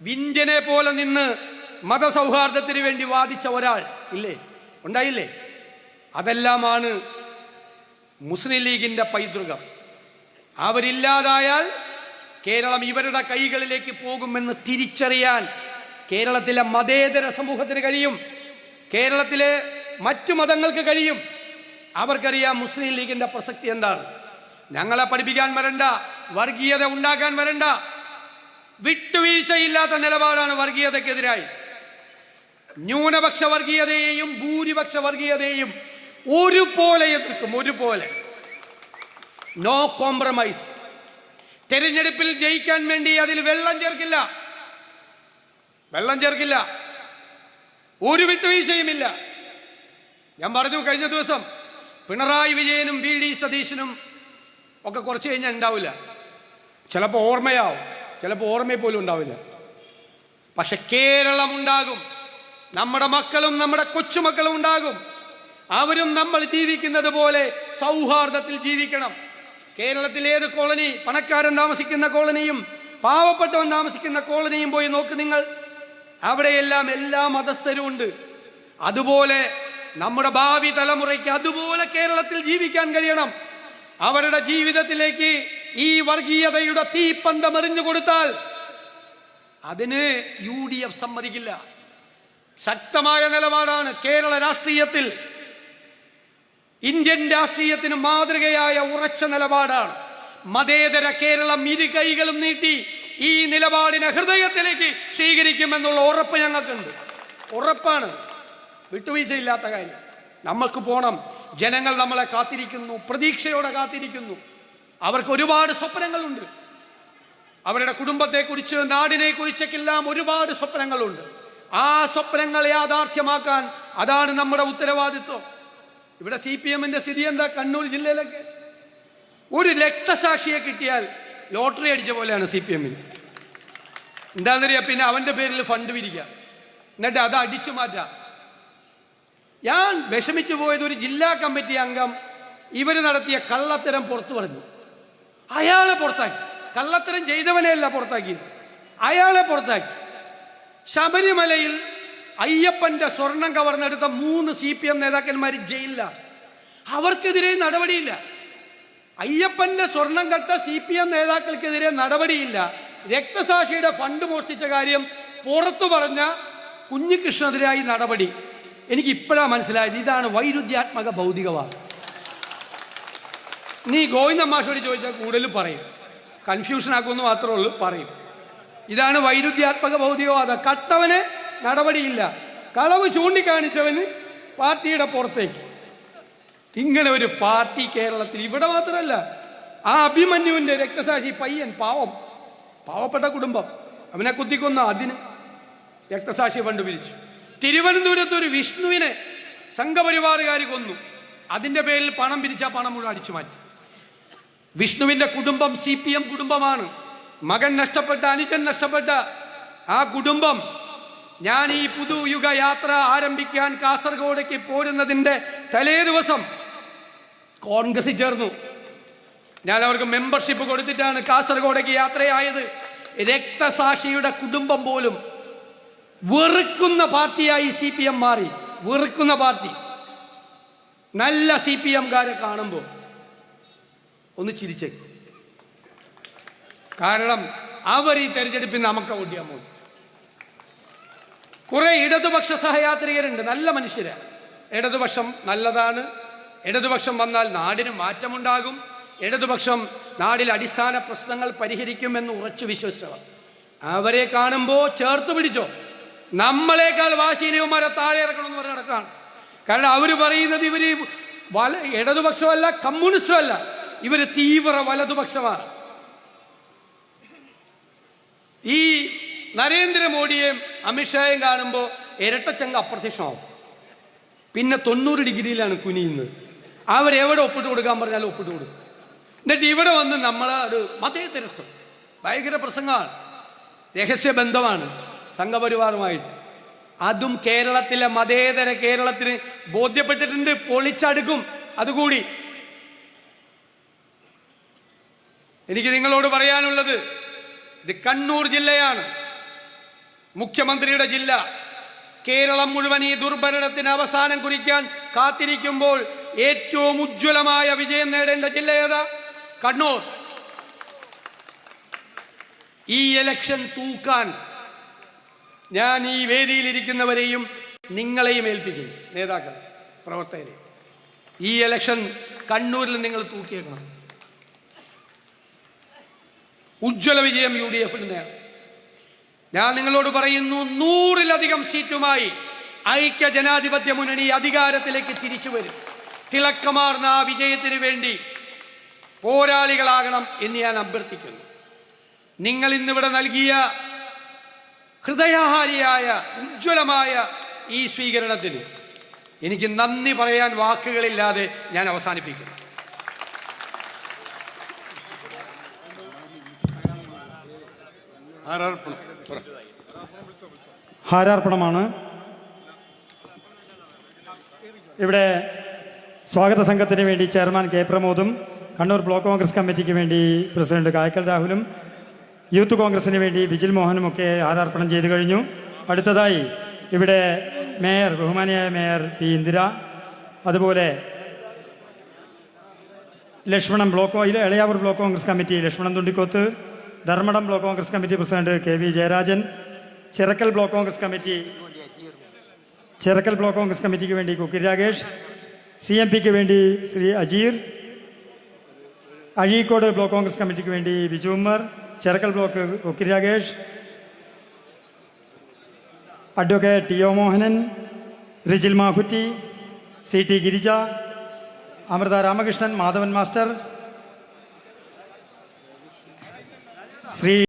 വിന്ധ്യനെ പോലെ നിന്ന് മതസൗഹാർദ്ദത്തിന് വേണ്ടി വാദിച്ച ഒരാൾ ഇല്ലേ? ഉണ്ടായില്ലേ? അതെല്ലാമാണ് മുസ്ലിം ലീഗിന്റെ പൈതൃകം. അവരില്ലാതായാൽ കേരളം ഇവരുടെ കൈകളിലേക്ക് പോകുമെന്ന് തിരിച്ചറിയാൻ കേരളത്തിലെ മതേതര സമൂഹത്തിന് കഴിയും, കേരളത്തിലെ മറ്റു മതങ്ങൾക്ക് കഴിയും. അവർക്കറിയാം മുസ്ലിം ലീഗിന്റെ പ്രസക്തി എന്താണ്. ഞങ്ങളെ പഠിപ്പിക്കാൻ വരണ്ട, വർഗീയത ഉണ്ടാക്കാൻ വരണ്ട. വിട്ടുവീഴ്ചയില്ലാത്ത നിലപാടാണ് വർഗീയതയ്ക്കെതിരായി. ന്യൂനപക്ഷ വർഗീയതയെയും ഭൂരിപക്ഷ വർഗീയതയെയും ഒരുപോലെ എതിർക്കും, ഒരുപോലെ. No compromise. തെരഞ്ഞെടുപ്പിൽ ജയിക്കാൻ വേണ്ടി അതിൽ വെള്ളം ചേർക്കില്ല, വെള്ളം ചേർക്കില്ല, ഒരു വിട്ടുവീഴ്ചയുമില്ല. ഞാൻ പറഞ്ഞു കഴിഞ്ഞ ദിവസം, പിണറായി വിജയനും വി.ഡി. സതീശനും ഒക്കെ കുറച്ച് കഴിഞ്ഞാൽ ഉണ്ടാവില്ല. ചിലപ്പോൾ ഓർമ്മയാവും, ചിലപ്പോൾ ഓർമ്മയെ പോലും ഉണ്ടാവില്ല. പക്ഷെ കേരളം ഉണ്ടാകും, നമ്മുടെ മക്കളും നമ്മുടെ കൊച്ചുമക്കളും ഉണ്ടാകും. അവരും നമ്മൾ ജീവിക്കുന്നത് പോലെ സൗഹാർദ്ദത്തിൽ ജീവിക്കണം. കേരളത്തിൽ ഏത് കോളനി, പണക്കാരൻ താമസിക്കുന്ന കോളനിയും പാവപ്പെട്ടവൻ താമസിക്കുന്ന കോളനിയും പോയി നോക്ക് നിങ്ങൾ. അവിടെയെല്ലാം എല്ലാ മതസ്ഥരും ഉണ്ട്. അതുപോലെ നമ്മുടെ ഭാവി തലമുറയ്ക്ക് അതുപോലെ കേരളത്തിൽ ജീവിക്കാൻ കഴിയണം. അവരുടെ ജീവിതത്തിലേക്ക് ഈ വർഗീയതയുടെ തീപ്പന്തം എറിഞ്ഞു കൊടുത്താൽ അതിന് UDF സമ്മതിക്കില്ല. ശക്തമായ നിലപാടാണ് കേരള രാഷ്ട്രീയത്തിൽ. ഇന്ത്യൻ രാഷ്ട്രീയത്തിന് മാതൃകയായ ഉറച്ച നിലപാടാണ്. മതേതര കേരളം ഇരു കൈകളും നീട്ടി ഈ നിലപാടിനെ ഹൃദയത്തിലേക്ക് സ്വീകരിക്കുമെന്നുള്ള ഉറപ്പ് ഞങ്ങൾക്കുണ്ട്. ഉറപ്പാണ്, വിട്ടുവീഴ്ചയില്ലാത്ത കാര്യം. നമുക്ക് പോണം. ജനങ്ങൾ നമ്മളെ കാത്തിരിക്കുന്നു, പ്രതീക്ഷയോടെ കാത്തിരിക്കുന്നു. അവർക്ക് ഒരുപാട് സ്വപ്നങ്ങളുണ്ട്. അവരുടെ കുടുംബത്തെക്കുറിച്ച്, നാടിനെ കുറിച്ചൊക്കെല്ലാം ഒരുപാട് സ്വപ്നങ്ങളുണ്ട്. ആ സ്വപ്നങ്ങൾ യാഥാർത്ഥ്യമാക്കാൻ അതാണ് നമ്മുടെ ഉത്തരവാദിത്വം. ഇവിടെ CPM-ന്റെ സ്ഥിതി എന്താ? കണ്ണൂർ ജില്ലയിലൊക്കെ ഒരു രക്തസാക്ഷിയെ കിട്ടിയാൽ ലോട്ടറി അടിച്ച പോലെയാണ് CPM-ന്. എന്താണെന്നറിയാം, പിന്നെ അവൻ്റെ പേരിൽ ഫണ്ട് പിരിക്കുക, എന്നിട്ട് അത് അടിച്ചു മാറ്റാം. ഞാൻ വിഷമിച്ചു പോയത്, ഒരു ജില്ലാ കമ്മിറ്റി അംഗം ഇവർ നടത്തിയ കള്ളത്തരം പുറത്തു പറഞ്ഞു. അയാളെ പുറത്താക്കി. കള്ളത്തരം ചെയ്തവനെയല്ല പുറത്താക്കിയത്, അയാളെ പുറത്താക്കി. ശബരിമലയിൽ അയ്യപ്പന്റെ സ്വർണം കവർന്നെടുത്ത 3 CPM നേതാക്കന്മാർ ജയിലിലാണ്. അവർക്കെതിരെ നടപടിയില്ല. അയ്യപ്പന്റെ സ്വർണം കട്ട CPM നേതാക്കൾക്കെതിരെ നടപടിയില്ല. രക്തസാക്ഷിയുടെ ഫണ്ട് മോഷ്ടിച്ച കാര്യം പുറത്തു പറഞ്ഞ കുഞ്ഞികൃഷ്ണനെതിരായി നടപടി. എനിക്ക് ഇപ്പോഴാണ് മനസ്സിലായത്, ഇതാണ് വൈരുദ്ധ്യാത്മക ഭൗതികവാദം. നീ ഗോവിന്ദ മാഷോട് ചോദിച്ചാൽ കൂടുതൽ പറയും, കൺഫ്യൂഷൻ ആക്കുമെന്ന് മാത്രമേ ഉള്ളൂ, പറയും. ഇതാണ് വൈരുദ്ധ്യാത്മക ഭൗതികവാദം. കട്ടവന് നടപടിയില്ല, കളവ് ചൂണ്ടിക്കാണിച്ചവന് പാർട്ടിയുടെ പുറത്തേക്ക്. ഇങ്ങനെ ഒരു പാർട്ടി കേരളത്തിൽ ഇവിടെ മാത്രമല്ല. ആ അഭിമന്യുവിൻ്റെ രക്തസാക്ഷി പയ്യൻ, പാവപ്പെട്ട കുടുംബം, അവനെ കുത്തിക്കൊന്ന അതിന് രക്തസാക്ഷി ഫണ്ട് പിരിച്ചു. തിരുവനന്തപുരത്ത് ഒരു വിഷ്ണുവിനെ സംഘപരിവാറുകാർ കൊന്നു. അതിൻ്റെ പേരിൽ പണം പിരിച്ച പണം മുഴുവൻ അടിച്ചു മാറ്റി. വിഷ്ണുവിൻ്റെ കുടുംബം CPM കുടുംബമാണ്. മകൻ നഷ്ടപ്പെട്ട, അനുജൻ നഷ്ടപ്പെട്ട ആ കുടുംബം. ഞാൻ ഈ പുതുയുഗ യാത്ര ആരംഭിക്കാൻ കാസർഗോഡേക്ക് പോരുന്നതിൻ്റെ തലേ ദിവസം കോൺഗ്രസിൽ ചേർന്നു. ഞാൻ അവർക്ക് മെമ്പർഷിപ്പ് കൊടുത്തിട്ടാണ് കാസർഗോഡേക്ക് യാത്രയായത്. രക്തസാക്ഷിയുടെ കുടുംബം പോലും വെറുക്കുന്ന പാർട്ടിയായി CPM മാറി. വെറുക്കുന്ന പാർട്ടി. നല്ല CPM-കാരെ കാണുമ്പോൾ ഒന്ന് ചിരിച്ചേക്കും. കാരണം അവർ ഈ തെരഞ്ഞെടുപ്പിൽ നമുക്ക് ഓടിയാൻ പോകും. കുറെ ഇടതുപക്ഷ സഹയാത്രികരുണ്ട്, നല്ല മനുഷ്യരാണ്. ഇടതുപക്ഷം നല്ലതാണ്. ഇടതുപക്ഷം വന്നാൽ നാടിന് മാറ്റമുണ്ടാകും. ഇടതുപക്ഷം നാടിൽ അടിസ്ഥാന പ്രശ്നങ്ങൾ പരിഹരിക്കുമെന്ന് ഉറച്ചു വിശ്വസിച്ചവർ. അവരെ കാണുമ്പോൾ ചേർത്ത് പിടിച്ചോ. നമ്മളെക്കാൾ വാശീനവന്മാരെ താഴെ ഇറക്കണമെന്ന് പറഞ്ഞ് നടക്കാണ്. കാരണം അവർ പറയുന്നത് ഇവർ ഇടതുപക്ഷമല്ല, കമ്മ്യൂണിസ്റ്റും അല്ല, ഇവർ തീവ്ര വലതുപക്ഷമാണ്. ഈ നരേന്ദ്രമോദിയെയും അമിത്ഷായും കാണുമ്പോൾ ഇരട്ടച്ചങ്ക അപ്രത്യക്ഷമാവും. പിന്നെ 90 ഡിഗ്രിയിലാണ് കുനിയുന്നത്. അവരെവിടെ ഒപ്പിട്ട് കൊടുക്കാൻ പറഞ്ഞാലും ഒപ്പിട്ട് കൊടുക്കും. എന്നിട്ട് ഇവിടെ വന്ന് നമ്മൾ ഒരു മതേതരത്വം, ഭയങ്കര പ്രസംഗമാണ്, രഹസ്യബന്ധമാണ് സംഘപരിവാറുമായിട്ട്. അതും കേരളത്തിലെ മതേതര കേരളത്തിന് ബോധ്യപ്പെട്ടിട്ടുണ്ട്. പൊളിച്ചടുക്കും അതുകൂടി. എനിക്ക് നിങ്ങളോട് പറയാനുള്ളത്, ഇത് കണ്ണൂർ ജില്ലയാണ്, മുഖ്യമന്ത്രിയുടെ ജില്ല. കേരളം മുഴുവൻ ഈ ദുർഭരണത്തിന് അവസാനം കുറിക്കാൻ കാത്തിരിക്കുമ്പോൾ ഏറ്റവും ഉജ്ജ്വലമായ വിജയം നേടേണ്ട ജില്ല ഏതാ? കണ്ണൂർ. ഈ ഇലക്ഷൻ തൂക്കാൻ ഞാൻ ഈ വേദിയിലിരിക്കുന്നവരെയും നിങ്ങളെയും ഏൽപ്പിക്കുന്നു, നേതാക്കൾ, പ്രവർത്തകരെ. ഈ ഇലക്ഷൻ കണ്ണൂരിൽ നിങ്ങൾ തൂക്കിയേക്കണം. ഉജ്ജ്വല വിജയം UDF നേടാം. ഞാൻ നിങ്ങളോട് പറയുന്നു, 100-ലധികം സീറ്റുമായി ഐക്യ ജനാധിപത്യ മുന്നണി അധികാരത്തിലേക്ക് തിരിച്ചു വരും. തിളക്കമാർന്ന ആ വിജയത്തിന് വേണ്ടി പോരാളികളാകണം എന്ന് ഞാൻ അഭ്യർത്ഥിക്കുന്നു. നിങ്ങൾ ഇന്നിവിടെ നൽകിയ ഹൃദയഹാരിയായ ഉജ്ജ്വലമായ ഈ സ്വീകരണത്തിന് എനിക്ക് നന്ദി പറയാൻ വാക്കുകളില്ലാതെ ഞാൻ അവസാനിപ്പിക്കുന്നു. ഹാരാർപ്പണമാണ്. ഇവിടെ സ്വാഗത സംഘത്തിന് വേണ്ടി ചെയർമാൻ കെ പ്രമോദും, കണ്ണൂർ ബ്ലോക്ക് കോൺഗ്രസ് കമ്മിറ്റിക്ക് വേണ്ടി പ്രസിഡന്റ് കായക്കൽ രാഹുലും, യൂത്ത് കോൺഗ്രസിന് വേണ്ടി ബിജിൽ മോഹനും ഒക്കെ ഹാരാർപ്പണം ചെയ്തു കഴിഞ്ഞു. അടുത്തതായി ഇവിടെ മേയർ, ബഹുമാനിയായ മേയർ പി ഇന്ദിര, അതുപോലെ Lakshmanan Elayavoor block Congress committee Lakshmanan Thundikkoth, Dharmadam block Congress committee president KV Jayarajan, Chirakkal block Congress കമ്മിറ്റിക്ക് വേണ്ടി കുക്കിരി രാഗേഷ്, CMPക്ക് വേണ്ടി ശ്രീ അജീർ, അഴീക്കോട് ബ്ലോക്ക് കോൺഗ്രസ് കമ്മിറ്റിക്ക് വേണ്ടി Biju Ummer, Chirakkal block Kukkiri Ragesh, advocate TO Mohanan, Rijil Mahutty, CT Girija, Amritha Ramakrishnan, Madhavan master, Shri